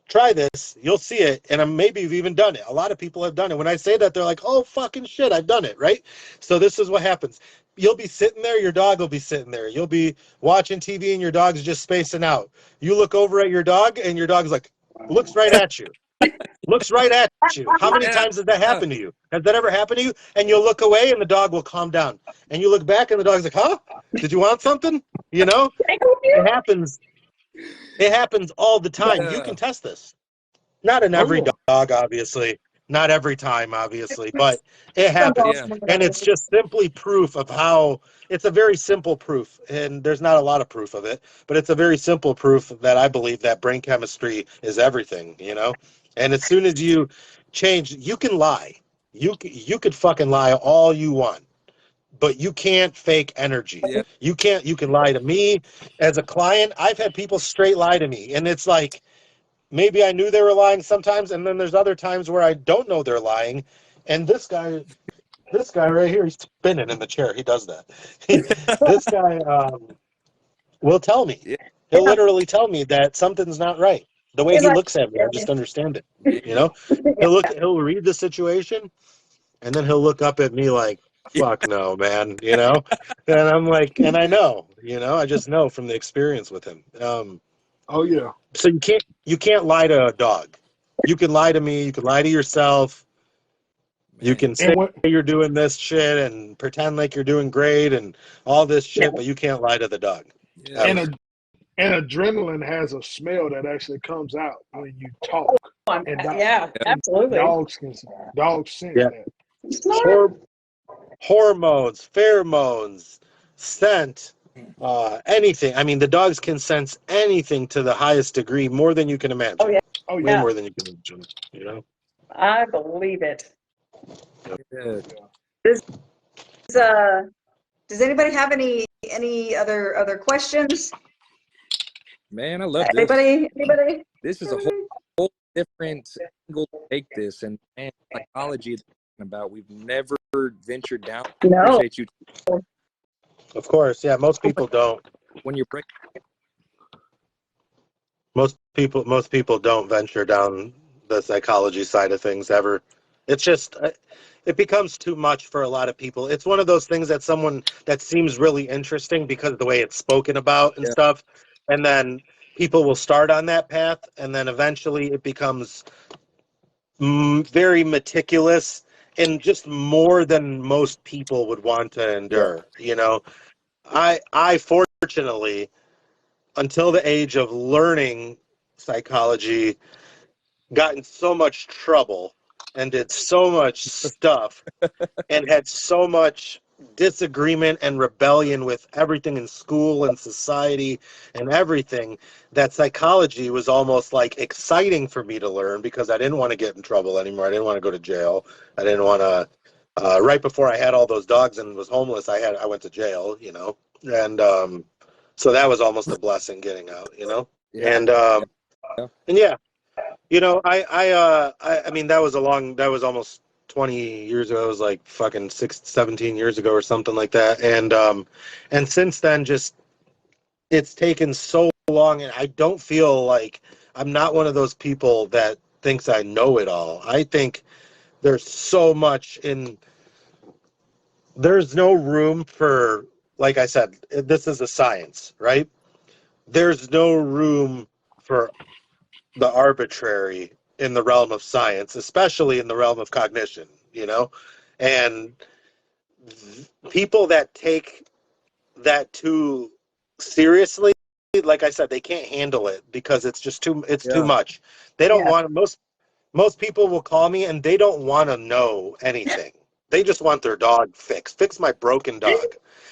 Try this, you'll see it, and maybe you've even done it. A lot of people have done it. When I say that, they're like, "Oh, fucking shit, I've done it," right? So this is what happens. You'll be sitting there, your dog will be sitting there. You'll be watching TV, and your dog's just spacing out. You look over at your dog, and your dog's like, looks right at you. Looks right at you. How many times has that happened to you? Has that ever happened to you? And you'll look away, and the dog will calm down. And you look back, and the dog's like, "Huh? Did you want something?" You know, I hope you. it happens. It happens all the time. You Yeah. can test this. Not in Oh, every yeah. dog, obviously. Not every time, obviously, but it Some dogs happens. Yeah. more than And it's others. just simply proof of how it's a very simple proof. And there's not a lot of proof of it, but it's a very simple proof that I believe that brain chemistry is everything, you know? And as soon as you change, you can lie. You could fucking lie all you want, but you can't fake energy. Yeah. You can lie to me as a client. I've had people straight lie to me, and it's like, maybe I knew they were lying sometimes, and then there's other times where I don't know they're lying. And this guy right here, he's spinning in the chair. He does that. This guy will tell me. Yeah. He'll Yeah. literally tell me that something's not right. The way He's he like, looks at me, I just understand it. Yeah. You know, he'll read the situation, and then he'll look up at me like, "Fuck no, man," you know. And I'm like, and I know, you know, I just know from the experience with him. Oh, yeah. So you can't lie to a dog. You can lie to me. You can lie to yourself. You Man. can say And what, you're doing this shit and pretend like you're doing great and all this shit, but you can't lie to the dog. Yeah. and, Ever. and adrenaline has a smell that actually comes out when you talk. And, yeah, and absolutely. dogs sense Yeah. that. Smart. Hormones, pheromones, scent, anything. I mean, the dogs can sense anything to the highest degree, more than you can imagine. Oh, yeah. Oh, Way yeah. more than you can imagine. You know. I believe it. Yeah. Does anybody have any other questions? Man, I love this. Anybody? This is a whole different angle to take this, and psychology about. We've never ventured down. No. Appreciate you Of course, yeah. Most people don't. when you're breaking. Most people don't venture down the psychology side of things ever. It's just it becomes too much for a lot of people. It's one of those things that someone that seems really interesting because of the way it's spoken about and Yeah. stuff, and then people will start on that path, and then eventually it becomes very meticulous and just more than most people would want to endure. You know, I fortunately, until the age of learning psychology, got in so much trouble and did so much stuff and had so much disagreement and rebellion with everything in school and society and everything, that psychology was almost like exciting for me to learn because I didn't want to get in trouble anymore. I didn't want to go to jail. I didn't want to right before I had all those dogs and was homeless, I went to jail, you know. And so that was almost a blessing getting out, you know. Yeah. And Yeah. and yeah, you know, I mean, that was almost 20 years ago. It was like fucking 17 years ago or something like that. And since then, just, it's taken so long, and I don't feel like, I'm not one of those people that thinks I know it all. I think there's so much there's no room for, like I said, this is a science, right? There's no room for the arbitrary in the realm of science, especially in the realm of cognition, you know? And people that take that too seriously, like I said, they can't handle it because it's just too much. They don't want, most people will call me and they don't want to know anything. They just want their dog fixed. Fix my broken dog.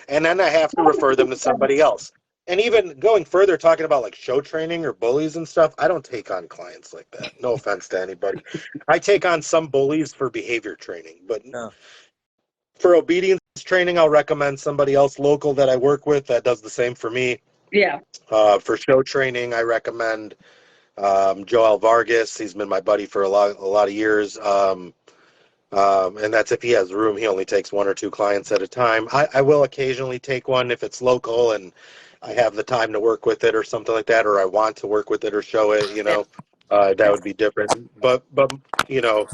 And then I have to refer them to somebody else. And even going further, talking about like show training or bullies and stuff, I don't take on clients like that. No offense to anybody. I take on some bullies for behavior training, but Yeah. for obedience training, I'll recommend somebody else local that I work with that does the same for me. Yeah. For show training, I recommend Joel Vargas. He's been my buddy for a lot of years. And that's if he has room. He only takes one or two clients at a time. I will occasionally take one if it's local and I have the time to work with it or something like that, or I want to work with it or show it, you know, that would be different. But, you know,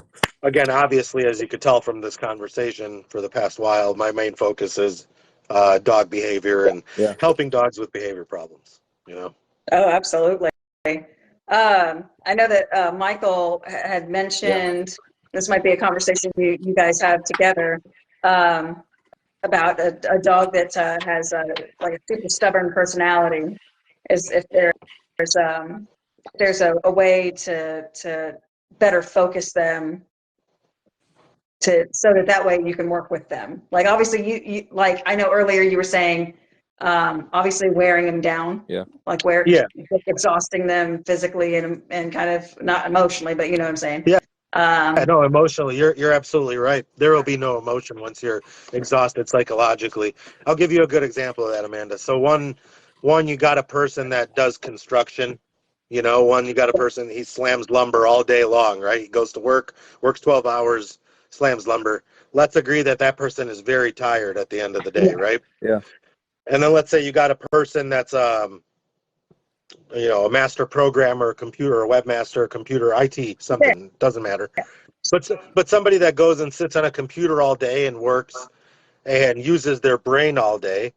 again, obviously, as you could tell from this conversation for the past while, my main focus is dog behavior and helping dogs with behavior problems, you know? Oh, absolutely. I know that Michael had mentioned, this might be a conversation you guys have together, about a dog that has like a super stubborn personality is if there's a way to better focus them so that way you can work with them. Like obviously you like I know earlier you were saying obviously wearing them down. Yeah. Like exhausting them physically and kind of not emotionally, but you know what I'm saying. Yeah. No, emotionally, you're absolutely right. There will be no emotion once you're exhausted psychologically. I'll give you a good example of that, Amanda. So one you got a person that does construction. You got a person, he slams lumber all day long, right? He goes to work, works 12 hours, slams lumber. Let's agree that person is very tired at the end of the day, right? Yeah. And then let's say you got a person that's a master programmer, computer, or webmaster, computer, IT, something, doesn't matter. But somebody that goes and sits on a computer all day and works and uses their brain all day,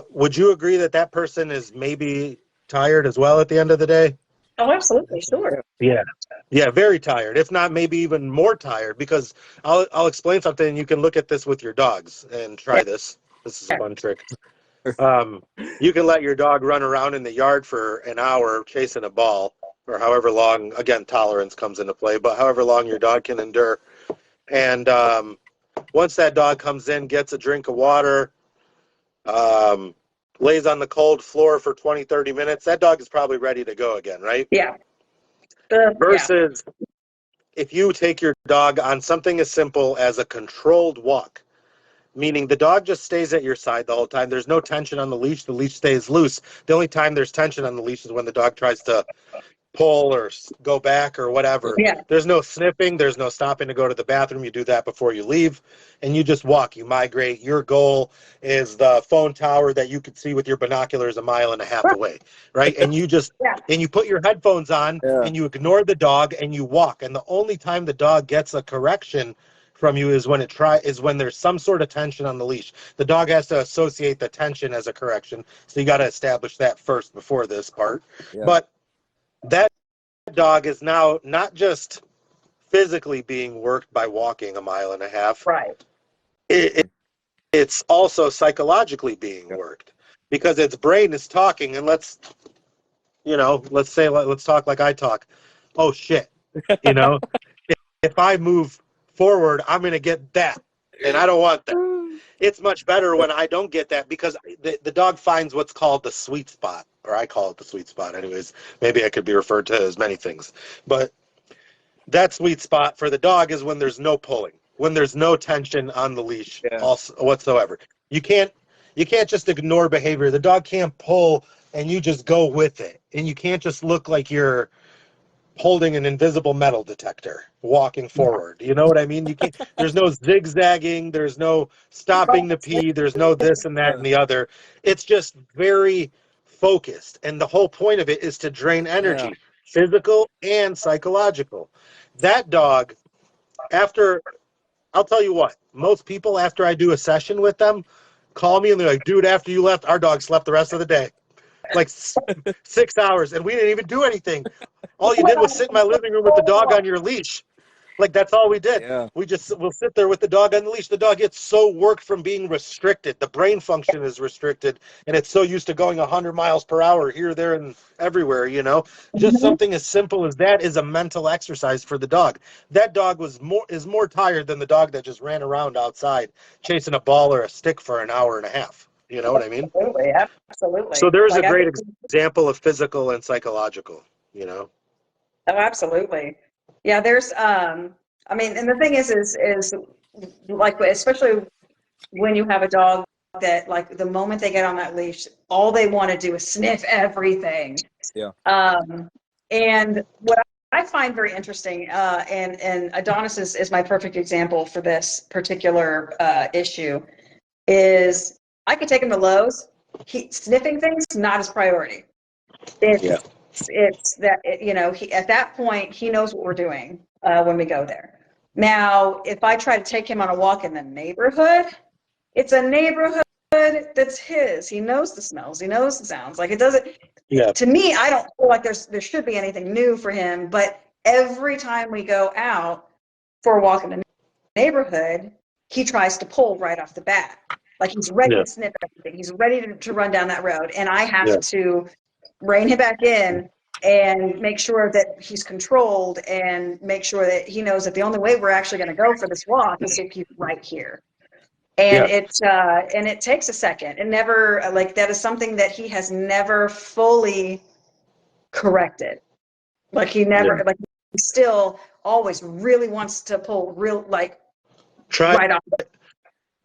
would you agree that person is maybe tired as well at the end of the day? Oh, absolutely, sure. Yeah, very tired. If not, maybe even more tired. Because I'll explain something, and you can look at this with your dogs and try this. This is a fun trick. You can let your dog run around in the yard for an hour chasing a ball, or however long. Again, tolerance comes into play, but however long your dog can endure. And once that dog comes in, gets a drink of water, lays on the cold floor for 20, 30 minutes, that dog is probably ready to go again, right? Yeah. Versus if you take your dog on something as simple as a controlled walk, meaning the dog just stays at your side the whole time. There's no tension on the leash stays loose. The only time there's tension on the leash is when the dog tries to pull or go back or whatever. Yeah. There's no sniffing. There's no stopping to go to the bathroom. You do that before you leave, and you just walk. You migrate. Your goal is the phone tower that you could see with your binoculars 1.5 miles away, right? And you just and you put your headphones on and you ignore the dog and you walk. And the only time the dog gets a correction from you is when there's some sort of tension on the leash. The dog has to associate the tension as a correction, so you got to establish that first before this part. Yeah. But that dog is now not just physically being worked by walking 1.5 miles. Right. It's also psychologically being worked because its brain is talking. And let's talk like I talk. Oh shit! If I move forward, I'm going to get that, and I don't want that. It's much better when I don't get that because the dog finds what's called the sweet spot, or I call it the sweet spot anyways. Maybe I could be referred to as many things. But that sweet spot for the dog is when there's no pulling, when there's no tension on the leash whatsoever. You can't just ignore behavior. The dog can't pull and you just go with it. And you can't just look like you're holding an invisible metal detector walking forward. You know what I mean? You can't, there's no zigzagging, there's no stopping to pee, there's no this and that and the other. It's just very focused, and the whole point of it is to drain energy, physical and psychological. That dog, I'll tell you what, most people after I do a session with them call me and they're like, dude, after you left, our dog slept the rest of the day. Like 6 hours, and we didn't even do anything. All you did was sit in my living room with the dog on your leash. Like, that's all we did. Yeah. We'll sit there with the dog on the leash. The dog gets so worked from being restricted. The brain function is restricted, and it's so used to going 100 miles per hour here, there, and everywhere, Just something as simple as that is a mental exercise for the dog. That dog is more tired than the dog that just ran around outside chasing a ball or a stick for an hour and a half. You know what I mean? Absolutely. So there's a great example of physical and psychological, Oh, absolutely. Yeah, there's, and the thing is like, especially when you have a dog that, like, the moment they get on that leash, all they want to do is sniff everything. Yeah. And what I find very interesting, and Adonis is my perfect example for this particular issue, is I could take him to Lowe's. Sniffing things, not his priority. It's that, at that point, he knows what we're doing when we go there. Now, if I try to take him on a walk in the neighborhood, it's a neighborhood that's his. He knows the smells. He knows the sounds. Like, it doesn't, to me, I don't feel like there should be anything new for him. But every time we go out for a walk in the neighborhood, he tries to pull right off the bat. Like he's ready Yeah. to sniff everything. He's ready to run down that road. And I have Yeah. to rein him back in and make sure that he's controlled and make sure that he knows that the only way we're actually going to go for this walk is if he's right here. And it takes a second. And never, like, that is something that he has never fully corrected. Like he never, like he still always really wants to pull right off.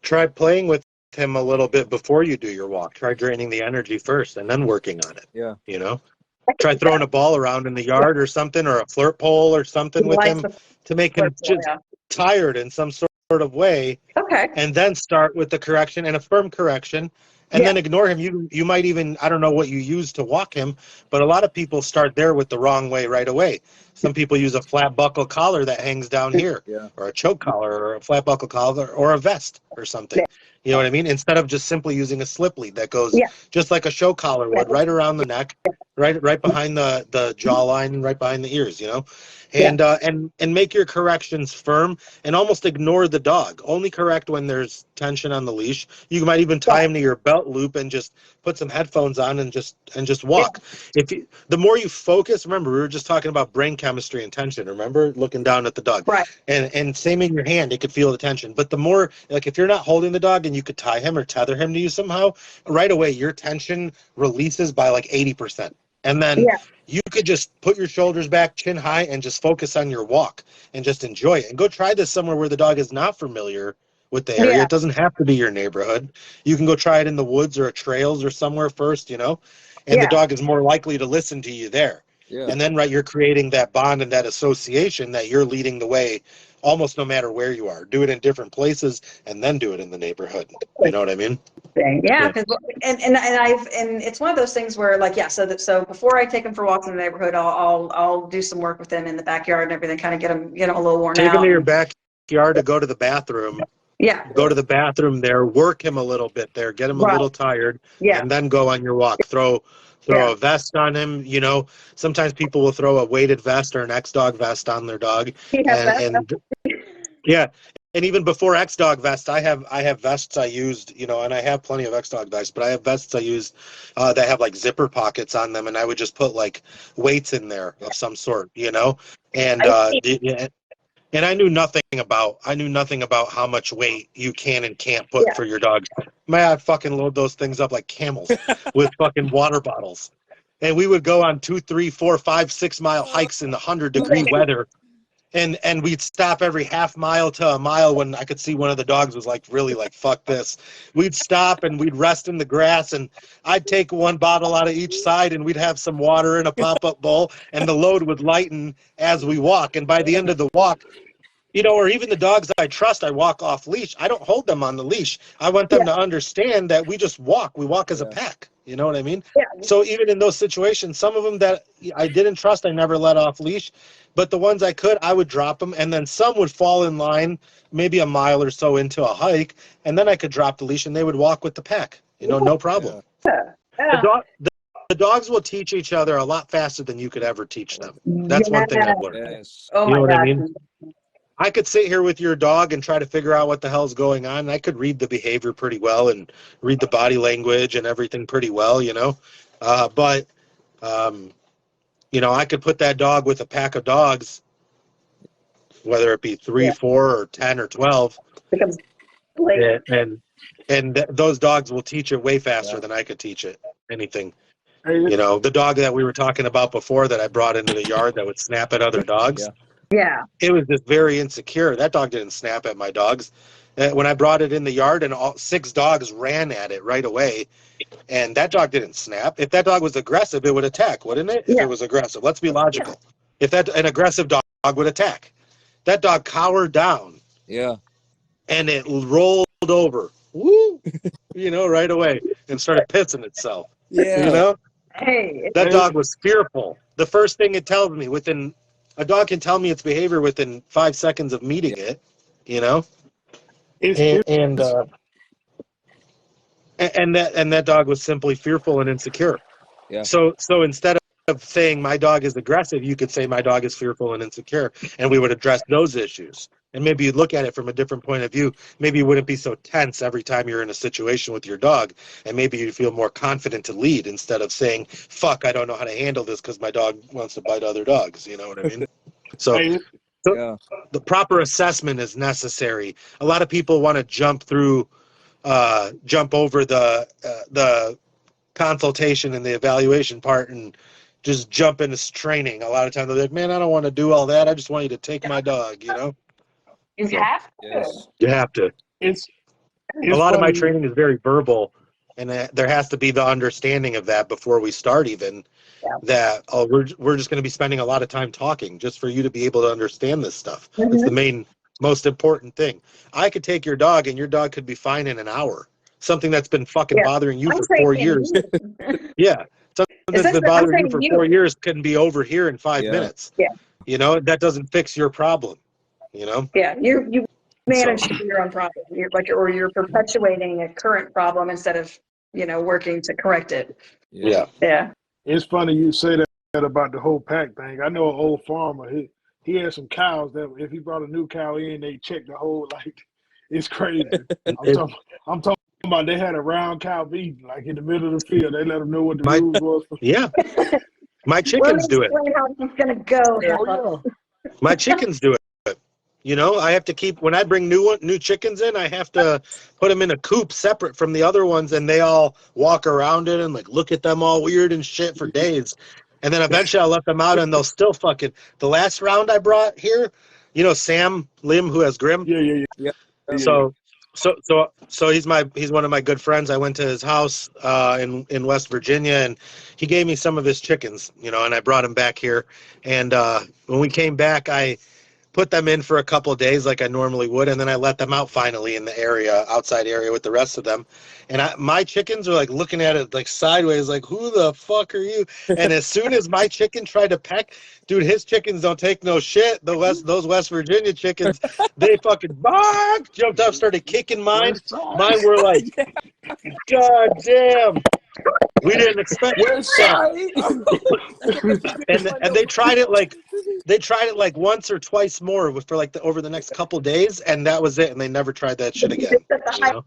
Try playing with him a little bit before you do your walk. Try draining the energy first and then working on it. Yeah. You know, try throwing a ball around in the yard or something, or a flirt pole or something with him to make him just tired in some sort of way. Okay. And then start with the correction and a firm correction. And then ignore him. You might even, I don't know what you use to walk him, but a lot of people start there with the wrong way right away. Some people use a flat buckle collar that hangs down here, or a choke collar, or a flat buckle collar, or a vest or something. You know what I mean? Instead of just simply using a slip lead that goes just like a show collar would, right around the neck, right behind the jawline, right behind the ears, you know? And make your corrections firm and almost ignore the dog. Only correct when there's tension on the leash. You might even tie him to your belt loop and just put some headphones on and just walk. The more you focus, remember, we were just talking about brain chemistry and tension, remember? Looking down at the dog. Right. And same in your hand, it could feel the tension. But the more, like if you're not holding the dog and you could tie him or tether him to you somehow, right away your tension releases by like 80%. And then you could just put your shoulders back, chin high, and just focus on your walk and just enjoy it. And go try this somewhere where the dog is not familiar with the area. It doesn't have to be your neighborhood. You can go try it in the woods or trails or somewhere first, you know, and the dog is more likely to listen to you there. Yeah. And then, you're creating that bond and that association that you're leading the way almost no matter where you are. Do it in different places and then do it in the neighborhood. You know what I mean? Yeah, because and it's one of those things where so before I take him for walks in the neighborhood, I'll do some work with him in the backyard and everything, kind of get him a little worn out. Take him to your backyard to go to the bathroom. Yeah. Go to the bathroom there, work him a little bit there, get him a little tired, and then go on your walk. Throw a vest on him. You know, sometimes people will throw a weighted vest or an X-Dog vest on their dog. And even before X-Dog vest, I have vests I used, you know, and I have plenty of X-Dog vests, but I have vests I used that have like zipper pockets on them, and I would just put like weights in there of some sort, you know, and I knew nothing about how much weight you can and can't put for your dogs. Man, I'd fucking load those things up like camels with fucking water bottles. And we would go on 2, 3, 4, 5, 6 mile hikes in the 100-degree weather. And we'd stop every half mile to a mile when I could see one of the dogs was like really like, fuck this. We'd stop and we'd rest in the grass, and I'd take one bottle out of each side, and we'd have some water in a pop-up bowl, and the load would lighten as we walk. And by the end of the walk, you know, or even the dogs I trust, I walk off leash. I don't hold them on the leash. I want them to understand that we just walk. We walk as a pack. You know what I mean? Yeah. So even in those situations, some of them that I didn't trust, I never let off leash. But the ones I could, I would drop them. And then some would fall in line, maybe a mile or so into a hike. And then I could drop the leash and they would walk with the pack. You know, no problem. Yeah. The dogs will teach each other a lot faster than you could ever teach them. That's one thing I've learned. Yes. Oh, you know my what God. I mean? I could sit here with your dog and try to figure out what the hell's going on. And I could read the behavior pretty well and read the body language and everything pretty well, you know. But you know, I could put that dog with a pack of dogs, whether it be 3, 4, or 10, or 12, and those dogs will teach it way faster than I could teach it anything. You know, the dog that we were talking about before that I brought into the yard that would snap at other dogs. Yeah. It was just very insecure. That dog didn't snap at my dogs. When I brought it in the yard, and all 6 dogs ran at it right away, and that dog didn't snap. If that dog was aggressive, it would attack, wouldn't it? If it was aggressive. Let's be logical. If an aggressive dog would attack. That dog cowered down. Yeah. And it rolled over. Woo! You know, right away, and started pissing itself. Yeah. You know? Hey. That dog was fearful. The first thing it tells me a dog can tell me its behavior within 5 seconds of meeting it, you know? And that dog was simply fearful and insecure. Yeah. So instead of saying my dog is aggressive, you could say my dog is fearful and insecure, and we would address those issues. and maybe you'd look at it from a different point of view. Maybe you wouldn't be so tense every time you're in a situation with your dog, and maybe you'd feel more confident to lead instead of saying, fuck, I don't know how to handle this because my dog wants to bite other dogs. You know what I mean? So, Hey, Yeah. the proper assessment is necessary. A lot of people want to jump over the consultation and the evaluation part and just jump into training. A lot of times they're like, man, I don't want to do all that. I just want you to take my dog, you know? You have to. Yes. You have to. it's A lot of my funny. training is very verbal, and there has to be the understanding of that before we start even. Yeah. That we're just going to be spending a lot of time talking just for you to be able to understand this stuff. It's the most important thing. I could take your dog and your dog could be fine in an hour. Something that's been fucking bothering you I'm for 4 years. Yeah. Something that's been bothering you for 4 years couldn't be over here in 5 minutes. Yeah. You know, that doesn't fix your problem, you know? Yeah, you manage to do your own problem. You're perpetuating a current problem instead of, working to correct it. Yeah. Yeah. It's funny you say that about the whole pack thing. I know an old farmer. He had some cows that if he brought a new cow in, they check the whole, like, it's crazy. I'm talking about they had a round cow beef, like in the middle of the field. They let them know what the rules was. Yeah. My chickens do it. Explain how it's gonna go. Oh, yeah. My chickens do it. You know, I have to keep, when I bring new chickens in, I have to put them in a coop separate from the other ones, and they all walk around it and like look at them all weird and shit for days. And then eventually I'll let them out and they'll still fucking, the last round I brought here, you know, Sam Lim, who has Grim. Yeah. So he's one of my good friends. I went to his house in West Virginia, and he gave me some of his chickens, you know, and I brought him back here. And when we came back, I put them in for a couple of days like I normally would, and then I let them out finally in the outside area with the rest of them. And my chickens are like looking at it like sideways, like, who the fuck are you? And as soon as my chicken tried to peck, dude, his chickens don't take no shit. Those West Virginia chickens, they fucking jumped up, started kicking mine. Mine were like, God damn. We didn't expect that. And they tried it like once or twice more for like over the next couple days, and that was it. And they never tried that shit again. You know?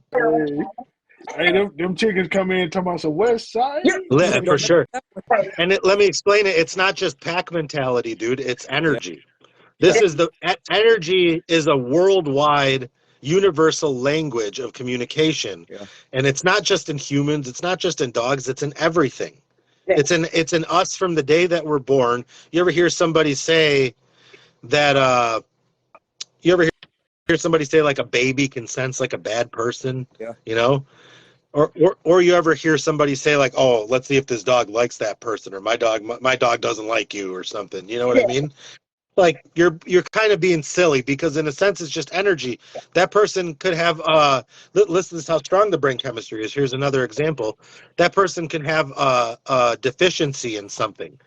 Hey, them chickens come in talking about some West Side. Yeah, for sure. And let me explain it. It's not just pack mentality, dude. It's energy. Energy is a worldwide universal language of communication. Yeah. And it's not just in humans, it's not just in dogs, it's in everything. Yeah. It's in us from the day that we're born. You ever hear somebody say that you ever hear somebody say like a baby can sense like a bad person? Yeah. You know? Or you ever hear somebody say like, oh, let's see if this dog likes that person, or my dog doesn't like you, or something. You know what I mean? Like you're kind of being silly, because in a sense it's just energy. That person could have listen, this is how strong the brain chemistry is. Here's another example. That person can have a deficiency in something,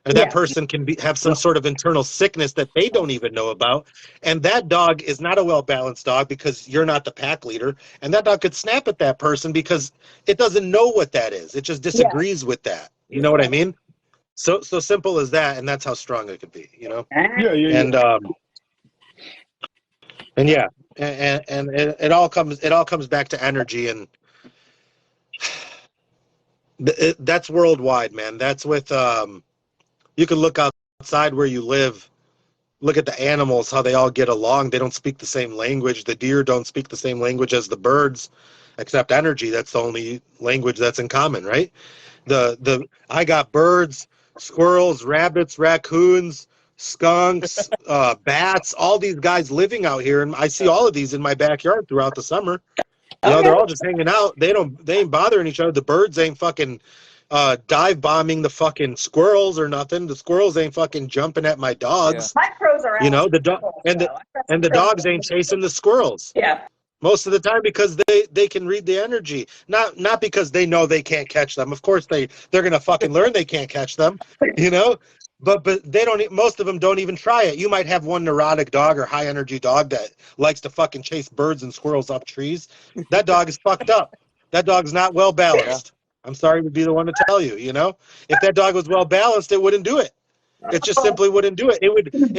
and that person can have some sort of internal sickness that they don't even know about, and that dog is not a well-balanced dog because you're not the pack leader, and that dog could snap at that person because it doesn't know what that is. It just disagrees with that. You know what I mean? So simple as that, and that's how strong it could be, you know. And it all comes back to energy, and that's worldwide, man. That's with you can look outside where you live, look at the animals, how they all get along. They don't speak the same language. The deer don't speak the same language as the birds, except energy. That's the only language that's in common, right? I got birds, squirrels, rabbits, raccoons, skunks, bats, all these guys living out here, and I see all of these in my backyard throughout the summer. You know, they're all just hanging out. They ain't bothering each other. The birds ain't fucking dive bombing the fucking squirrels or nothing. The squirrels ain't fucking jumping at my dogs. My pros are out. You know, the dogs ain't chasing the squirrels. Yeah. Most of the time, because they can read the energy, not because they know they can't catch them. Of course they're gonna fucking learn they can't catch them, you know. But they don't. Most of them don't even try it. You might have one neurotic dog or high energy dog that likes to fucking chase birds and squirrels up trees. That dog is fucked up. That dog's not well balanced. I'm sorry to be the one to tell you. You know, if that dog was well balanced, it wouldn't do it. It just simply wouldn't do it. It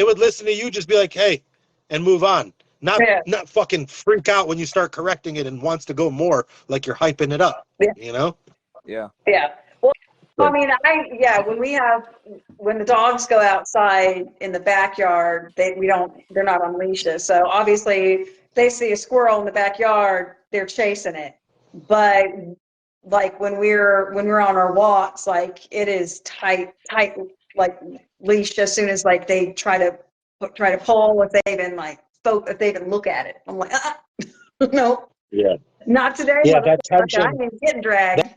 would listen to you, just be like, hey, and move on. Not Yeah. not fucking freak out when you start correcting it and wants to go more, like you're hyping it up. Yeah. You know? Yeah. Yeah. Well, I mean, when the dogs go outside in the backyard, they're not on leashes. So obviously they see a squirrel in the backyard, they're chasing it. But like when we're on our walks, like it is tight, like leash as soon as like they try to pull, if they even look at it. I'm like, no, Yeah. not today, Yeah, motherfucker. that I tension. ain't getting dragged.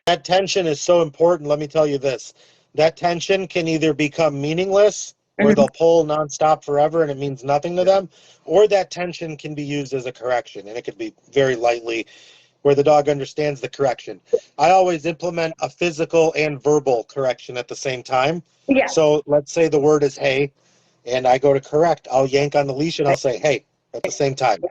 That tension is so important. Let me tell you this. That tension can either become meaningless, where they'll pull nonstop forever and it means nothing to them, or that tension can be used as a correction, and it could be very lightly, where the dog understands the correction. I always implement a physical and verbal correction at the same time. Yeah. So let's say the word is hey, and I go to correct. I'll yank on the leash and I'll say hey at the same time.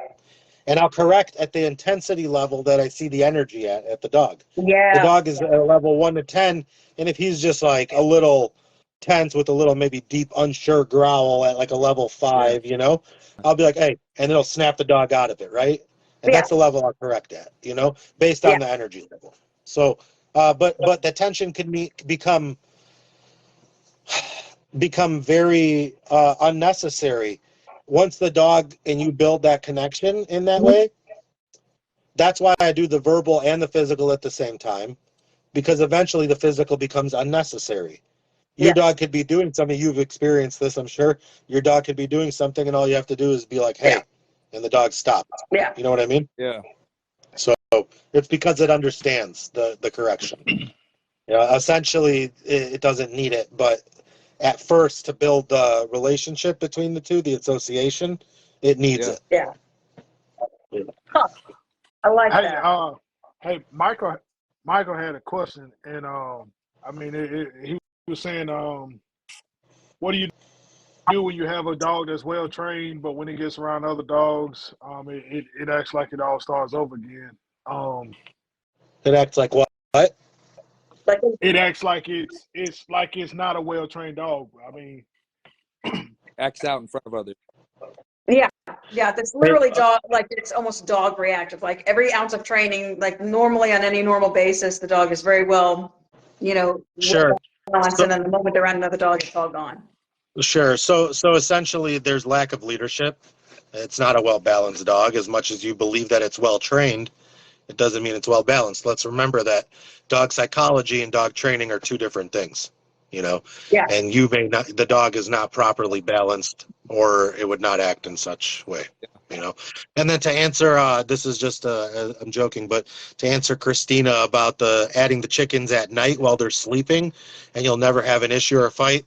And I'll correct at the intensity level that I see the energy at the dog. Yeah. The dog is at a level 1 to 10, and if he's just like a little tense with a little maybe deep unsure growl at like a level 5, you know, I'll be like, hey, and it'll snap the dog out of it, right? And that's the level I'll correct at, you know, based on the energy level. So, but the tension can become very unnecessary once the dog and you build that connection in that way. That's why I do the verbal and the physical at the same time, because eventually the physical becomes unnecessary. Your dog could be doing something. You've experienced this, I'm sure. Your dog could be doing something, and all you have to do is be like, hey, and the dog stops. Yeah. You know what I mean? Yeah. So it's because it understands the correction. You know, essentially, it doesn't need it, but at first, to build the relationship between the two, the association, it needs it. Yeah. Huh. I like Hey, that. hey, Michael had a question, and I mean, he was saying, what do you do when you have a dog that's well trained, but when it gets around other dogs, it acts like it all starts over again. It acts like what? Like, It acts like it's not a well trained dog. I mean, Acts out in front of others. yeah. That's literally dog. Like it's almost dog reactive. Like every ounce of training, like normally on any normal basis, the dog is very well, Sure. balanced, and then the moment they're around another dog, it's all gone. Sure. So essentially, there's lack of leadership. It's not a well-balanced dog. As much as you believe that it's well-trained, it doesn't mean it's well-balanced. Let's remember that dog psychology and dog training are two different things, you know? Yeah. And the dog is not properly balanced, or it would not act in such way, you know? And then to answer, this is just, I'm joking, but to answer Christina about adding the chickens at night while they're sleeping, and you'll never have an issue or a fight,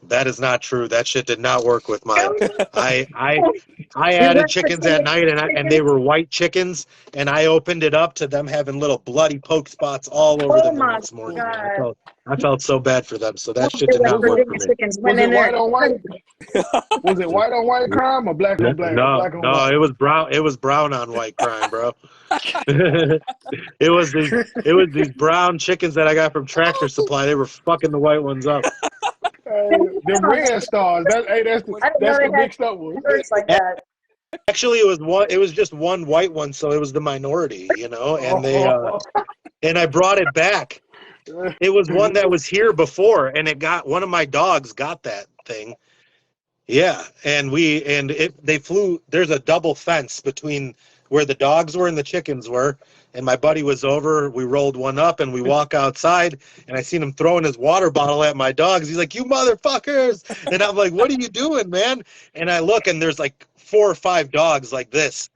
that is not true. That shit did not work with mine. I added chickens at night, and they were white chickens, and I opened it up to them having little bloody poke spots all over them the my next morning. God. I felt so bad for them. So that shit did not work for me. Chickens was went it in there. white on white? Was it white on white crime or black on black? No, Black on white? it was brown. It was brown on white crime, bro. It was these brown chickens that I got from Tractor Supply. They were fucking the white ones up. Them red stars. That's I didn't know the they had mixed up one. birds like that. Actually, it was just one white one, so it was the minority, you know. And and I brought it back. It was one that was here before, and one of my dogs got that thing. Yeah, and they flew. There's a double fence between where the dogs were and the chickens were, and my buddy was over. We rolled one up, and we walk outside, and I seen him throwing his water bottle at my dogs. He's like, "You motherfuckers!" And I'm like, "What are you doing, man?" And I look, and there's like 4 or 5 dogs like this,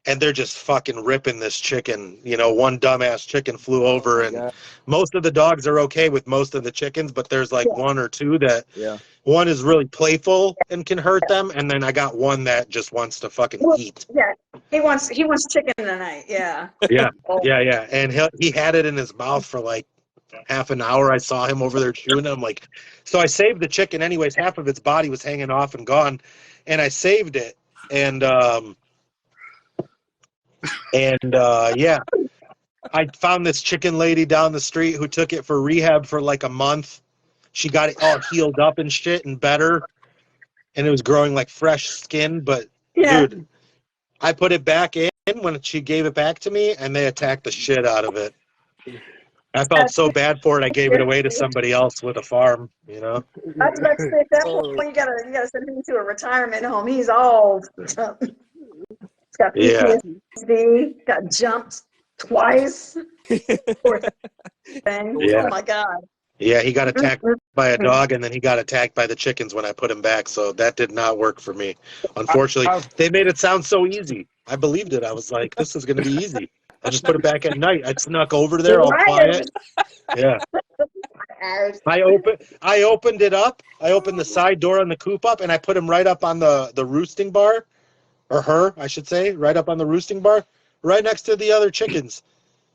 and they're just fucking ripping this chicken. You know, one dumbass chicken flew over, and most of the dogs are okay with most of the chickens, but there's like 1 or 2 that one is really playful and can hurt them, and then I got one that just wants to fucking eat. Yeah, he wants chicken tonight. Yeah. Yeah, and he had it in his mouth for like half an hour. I saw him over there chewing it. I'm like, so I saved the chicken anyways. Half of its body was hanging off and gone, and I saved it, and yeah, I found this chicken lady down the street who took it for rehab for like a month. She got it all healed up and shit and better, and it was growing like fresh skin. But dude, I put it back in when she gave it back to me, and they attacked the shit out of it. I felt so bad for it. I gave it away to somebody else with a farm. You know. I was about to say, at that Oh. point, you gotta send him to a retirement home. He's all, he's got Yeah. PTSD, got jumped twice. Poor thing. Yeah. Oh my God. Yeah, he got attacked by a dog, and then he got attacked by the chickens when I put him back. So that did not work for me. Unfortunately, they made it sound so easy. I believed it. I was like, this is going to be easy. I'll just put it back at night. I snuck over there, all quiet. Yeah. I opened it up. I opened the side door on the coop up, and I put him right up on the roosting bar, or her, I should say, right up on the roosting bar, right next to the other chickens.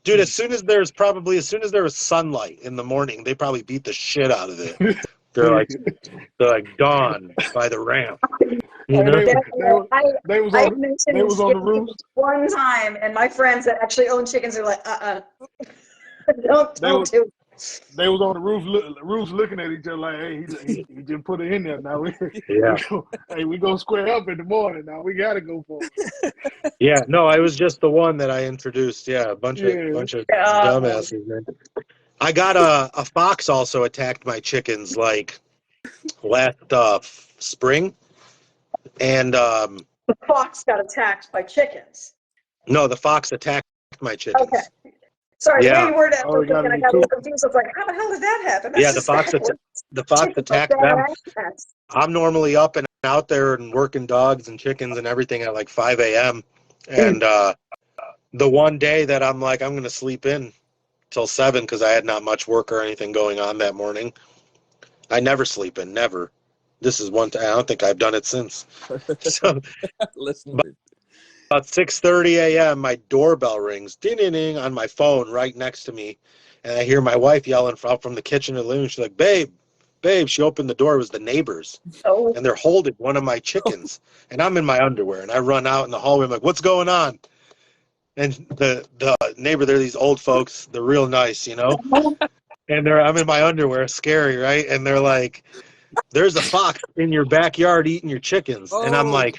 Dude, as soon as there was sunlight in the morning, they probably beat the shit out of it. They're like gone by the ramp. You know? They was on the roof one time, and my friends that actually own chickens are like, don't do it. They was on the roof looking at each other like, hey, he just put it in there. Now we gonna square up in the morning. Now we gotta go for it. Yeah, no, I was just the one that I introduced. Yeah, a bunch of dumbasses, man. I got a fox also attacked my chickens like last spring, and the fox got attacked by chickens. No, the fox attacked my chickens. Okay. Sorry, the way you worded it, I got a little confused. I was like, how the hell did that happen? That's the fox attacked them. I'm normally up and out there and working dogs and chickens and everything at like 5 a.m. And the one day that I'm like, I'm going to sleep in till 7 because I had not much work or anything going on that morning. I never sleep in, never. This is one time. I don't think I've done it since. So, about 6:30 a.m., my doorbell rings, ding-ding-ding, on my phone right next to me. And I hear my wife yelling out from the kitchen to the living room. She's like, babe. She opened the door. It was the neighbors. Oh. And they're holding one of my chickens. And I'm in my underwear. And I run out in the hallway. I'm like, what's going on? And the neighbor, they're these old folks. They're real nice, you know? And I'm in my underwear. Scary, right? And they're like, there's a fox in your backyard eating your chickens. Oh. And I'm like,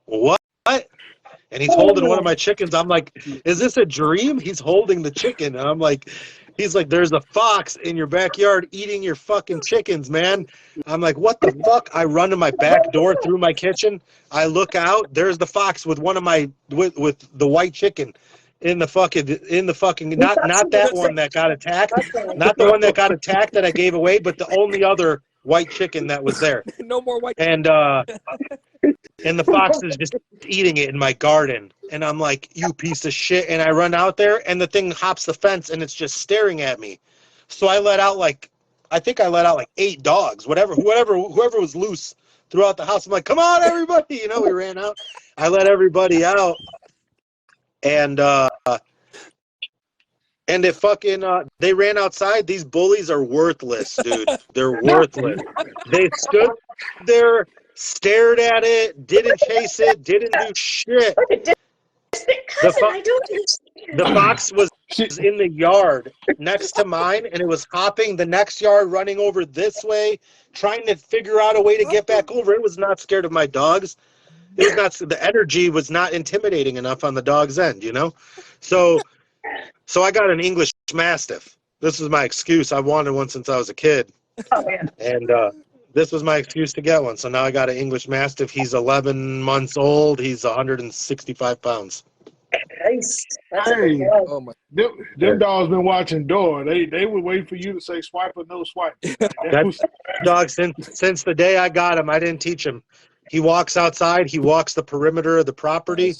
what? And he's holding one of my chickens. I'm like, is this a dream? He's holding the chicken. And I'm like, he's like, there's a fox in your backyard eating your fucking chickens, man. I'm like, what the fuck? I run to my back door through my kitchen. I look out. There's the fox with one of my, with the white chicken in the fucking, not that one that got attacked. Not the one that got attacked that I gave away, but the only other white chicken that was there. No more white. And the fox is just eating it in my garden. And I'm like, you piece of shit. And I run out there, and the thing hops the fence, and it's just staring at me. So I let out I think I let out 8 dogs, whoever was loose throughout the house. I'm like, come on, everybody. You know, we ran out. I let everybody out. And it fucking, they ran outside. These bullies are worthless, dude. They're worthless. They stood there, stared at it, didn't chase it, didn't do shit. The fox was in the yard next to mine, and it was hopping the next yard, running over this way, trying to figure out a way to get back over. It was not scared of my dogs. It was not. The energy was not intimidating enough on the dog's end, you know? So I got an English Mastiff. This was my excuse. I wanted one since I was a kid. Oh, yeah. And this was my excuse to get one. So now I got an English Mastiff. He's 11 months old. He's 165 pounds. Nice. Hey, them dogs been watching door. They would wait for you to say swipe or no swipe. That dog, since the day I got him, I didn't teach him. He walks outside. He walks the perimeter of the property.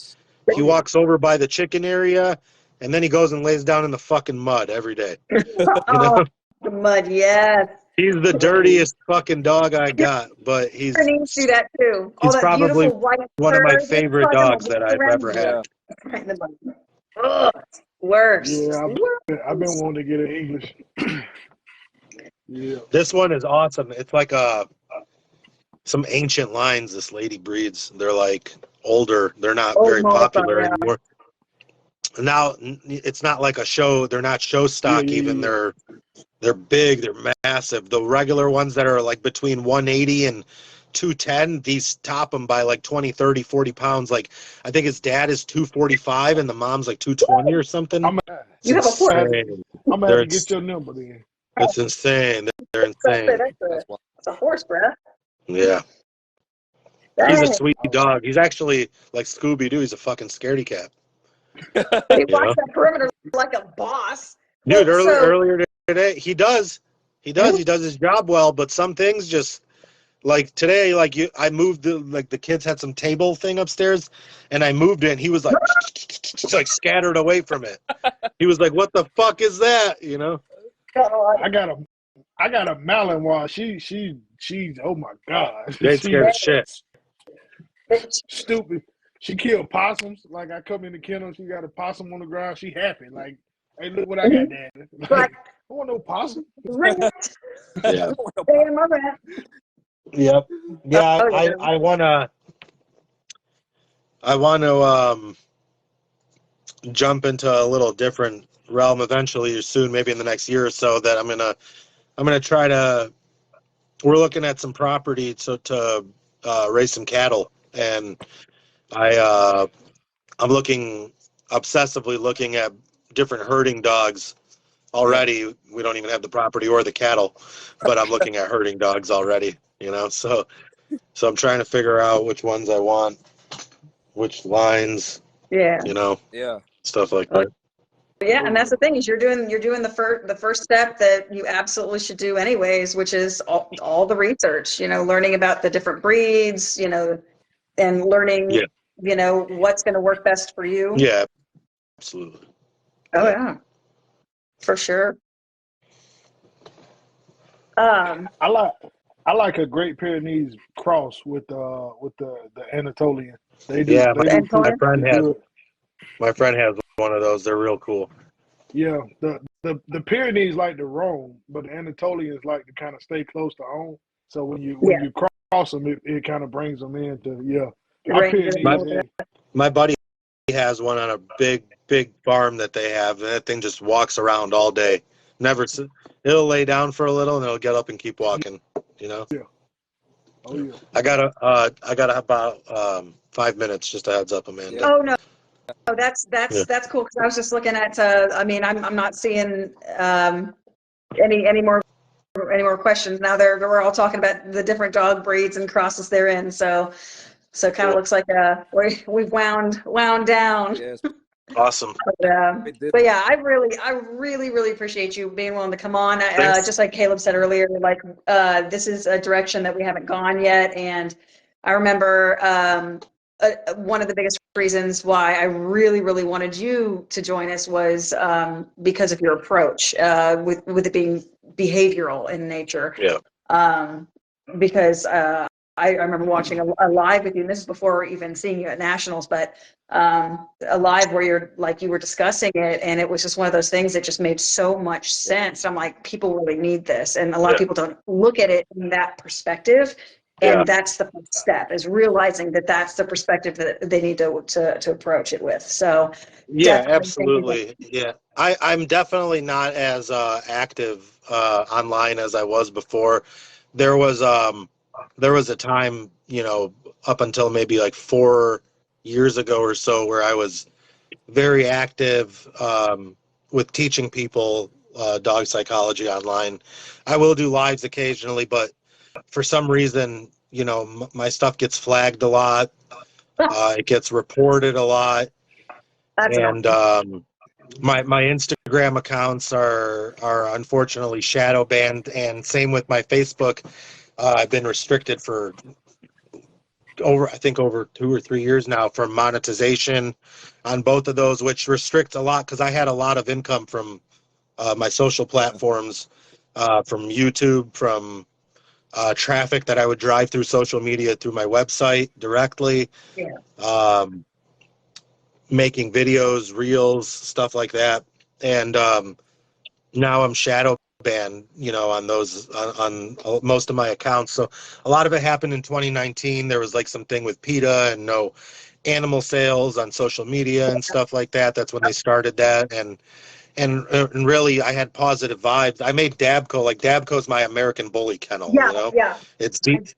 He walks over by the chicken area. And then he goes and lays down in the fucking mud every day. You know? The mud, yes. He's the dirtiest fucking dog I got, but he's do that too. He's probably one of my favorite dogs that I've ever had. Ugh, worse. Yeah, I've been wanting to get an English. Yeah. This one is awesome. It's like some ancient lines this lady breeds. They're like older. They're not very popular anymore. Now it's not like a show. They're not show stock even. They're big. They're massive. The regular ones that are like between 180 and 210. These top them by like 20, 30, 40 pounds. Like, I think his dad is 245 and the mom's like 220 or something. I'm It's You have a horse. insane. gonna have to get your number then. It's insane. They're insane. That's a horse, bruh. Yeah. He's a Dang. sweet dog. He's actually like Scooby-Doo. He's a fucking scaredy cat. He You walks know? that perimeter like a boss. Dude, Well, so- earlier today, he does his job well, but some things just like today, like I moved the kids had some table thing upstairs, and I moved it, and he was like, like scattered away from it. He was like, "What the fuck is that?" You know? I got a Malinois. She's oh my god. They scared as shit. Stupid. She killed possums. Like I come in the kennel, she got a possum on the ground. She happy. Like, hey, look what I got, Dad. Like, I want no possum. Yeah. Hey, my bad. Yep. Yeah. Oh, yeah. I wanna jump into a little different realm eventually, or soon, maybe in the next year or so. That I'm gonna try to. We're looking at some property to raise some cattle, and I'm obsessively looking at different herding dogs already. We don't even have the property or the cattle, but I'm looking at herding dogs already, you know, so I'm trying to figure out which ones I want, which lines, Yeah. you know, Yeah. stuff like that. Yeah, and that's the thing is you're doing the first step that you absolutely should do anyways, which is all the research, you know, learning about the different breeds, you know, and learning, Yeah. you know, what's going to work best for you. Yeah, absolutely. Oh yeah, for sure. I like a Great Pyrenees cross with the Anatolian. They do. Yeah, They do my friend has one of those. They're real cool. Yeah, the Pyrenees like to roam, but the Anatolians like to kind of stay close to home. So when you cross them, it kind of brings them into My buddy has one on a big farm that they have, and that thing just walks around all day. It'll lay down for a little, and it'll get up and keep walking. You know. Yeah. Oh yeah. I got about 5 minutes. Just a heads up, Amanda. Oh no. Oh, that's cool. Because I was just looking at. I mean, I'm not seeing any more questions now. We're all talking about the different dog breeds and crosses they're in. So it kind of looks like we've wound down. Yes. Awesome. But yeah, I really appreciate you being willing to come on. Just like Caleb said earlier, like this is a direction that we haven't gone yet, and I remember one of the biggest reasons why I really wanted you to join us was because of your approach with it being behavioral in nature. Yeah. Because I remember watching a live with you, and this is before even seeing you at Nationals, but a live where you were discussing it, and it was just one of those things that just made so much sense. I'm like, people really need this, and a lot of people don't look at it in that perspective. And that's the first step, is realizing that that's the perspective that they need to approach it with. So yeah, absolutely. Yeah, I'm definitely not as active online as I was before. There was a time, you know, up until maybe like 4 years ago or so, where I was very active with teaching people dog psychology online. I will do lives occasionally, but for some reason, you know, my stuff gets flagged a lot. It gets reported a lot. That's and my Instagram accounts are unfortunately shadow banned, and same with my Facebook. I've been restricted for over 2 or 3 years now for monetization on both of those, which restricts a lot because I had a lot of income from my social platforms, from YouTube, from traffic that I would drive through social media through my website directly, making videos, reels, stuff like that. And now I'm shadow banned, you know, on those, on most of my accounts. So a lot of it happened in 2019. There was like something with PETA and no animal sales on social media and stuff like that. That's when they started that. And and really I had positive vibes. I made DabCo, like DabCo's my American Bully Kennel, Yeah, you know? yeah. It's Yep.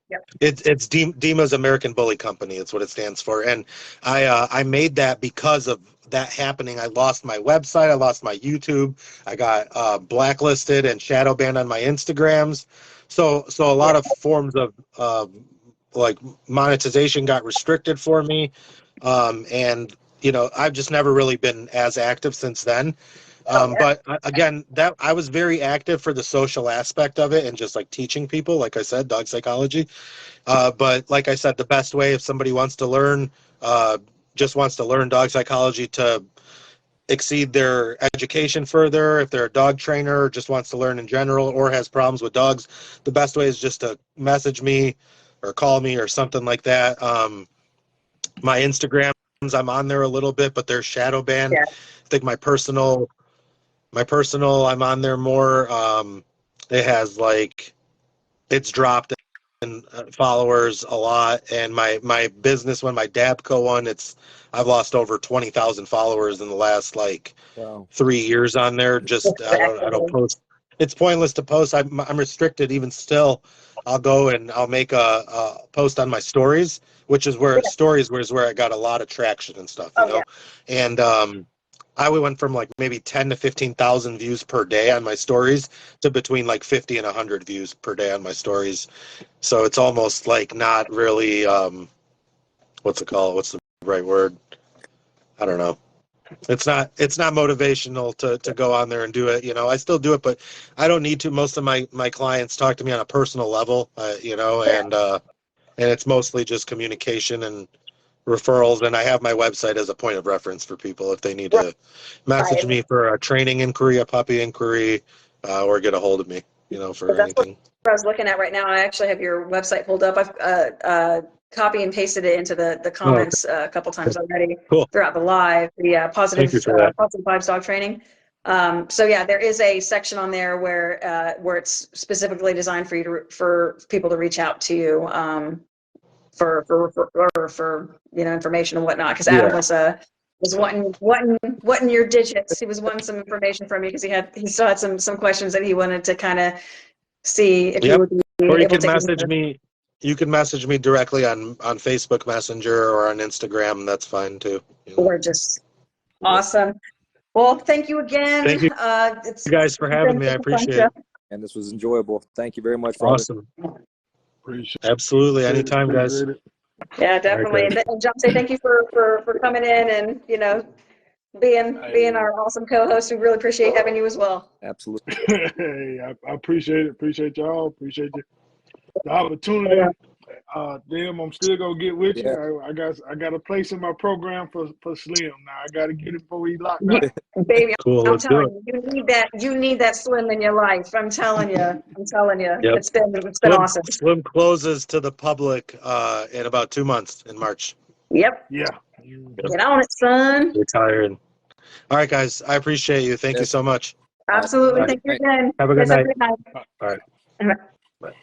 it's Dima's American Bully Company. It's what it stands for. And I made that because of that happening. I lost my website. I lost my YouTube. I got blacklisted and shadow banned on my Instagrams. So a lot of forms of like monetization got restricted for me. And you know, I've just never really been as active since then. But again, that I was very active for the social aspect of it and just like teaching people, like I said, dog psychology. But like I said, the best way if somebody wants to learn, just wants to learn dog psychology to exceed their education further, if they're a dog trainer or just wants to learn in general or has problems with dogs, the best way is just to message me or call me or something like that. My Instagrams, I'm on there a little bit, but they're shadow banned. Yeah. I think my personal, I'm on there more. It has like, it's dropped in followers a lot, and my business one, my DabCo one, I've lost over 20,000 followers in the last like Wow. 3 years on there. Just I don't post. It's pointless to post. I'm restricted even still. I'll go and I'll make a post on my stories, which is where stories was where I got a lot of traction and stuff, you know. And I went from like maybe 10 to 15,000 views per day on my stories to between like 50 and 100 views per day on my stories. So it's almost like not really what's it called? What's the right word? I don't know. It's not motivational to go on there and do it. You know, I still do it, but I don't need to. Most of my clients talk to me on a personal level, you know, and it's mostly just communication and referrals. And I have my website as a point of reference for people if they need to message me for a training inquiry, a puppy inquiry, or get a hold of me, you know, for anything. I was looking at right now. I actually have your website pulled up. I've copy and pasted it into the comments a couple times already throughout the live. The positive vibes dog training. So yeah, there is a section on there where it's specifically designed for you for people to reach out to you for you know, information and whatnot. Because Adam was wanting your digits. He was wanting some information from you because he still had some questions that he wanted to kind of see if you would be or you able can to message me. You can message me directly on Facebook Messenger or on Instagram. That's fine too. You know? Gorgeous. Awesome. Well, thank you again. Thank you guys for having me. I appreciate it. And this was enjoyable. Thank you very much. Awesome. Appreciate Absolutely. Anytime, guys. Yeah, definitely. Right, and John, say thank you for coming in and, you know, being our awesome co-host. We really appreciate having you as well. Absolutely. Hey, I appreciate it. Appreciate y'all. Appreciate you. The opportunity. Damn, I'm still gonna get with you. I got a place in my program for Slim. Now I got to get it before we lock down. Baby, cool. I'm telling you, you need that Slim in your life. I'm telling you. Yep. It's been awesome. Slim closes to the public in about 2 months in March. Yep. Yeah. Get on it, son. Retired. All right, guys. I appreciate you. Thank you so much. Absolutely. Right. Thank you again. Have a good night. All right. right. Bye.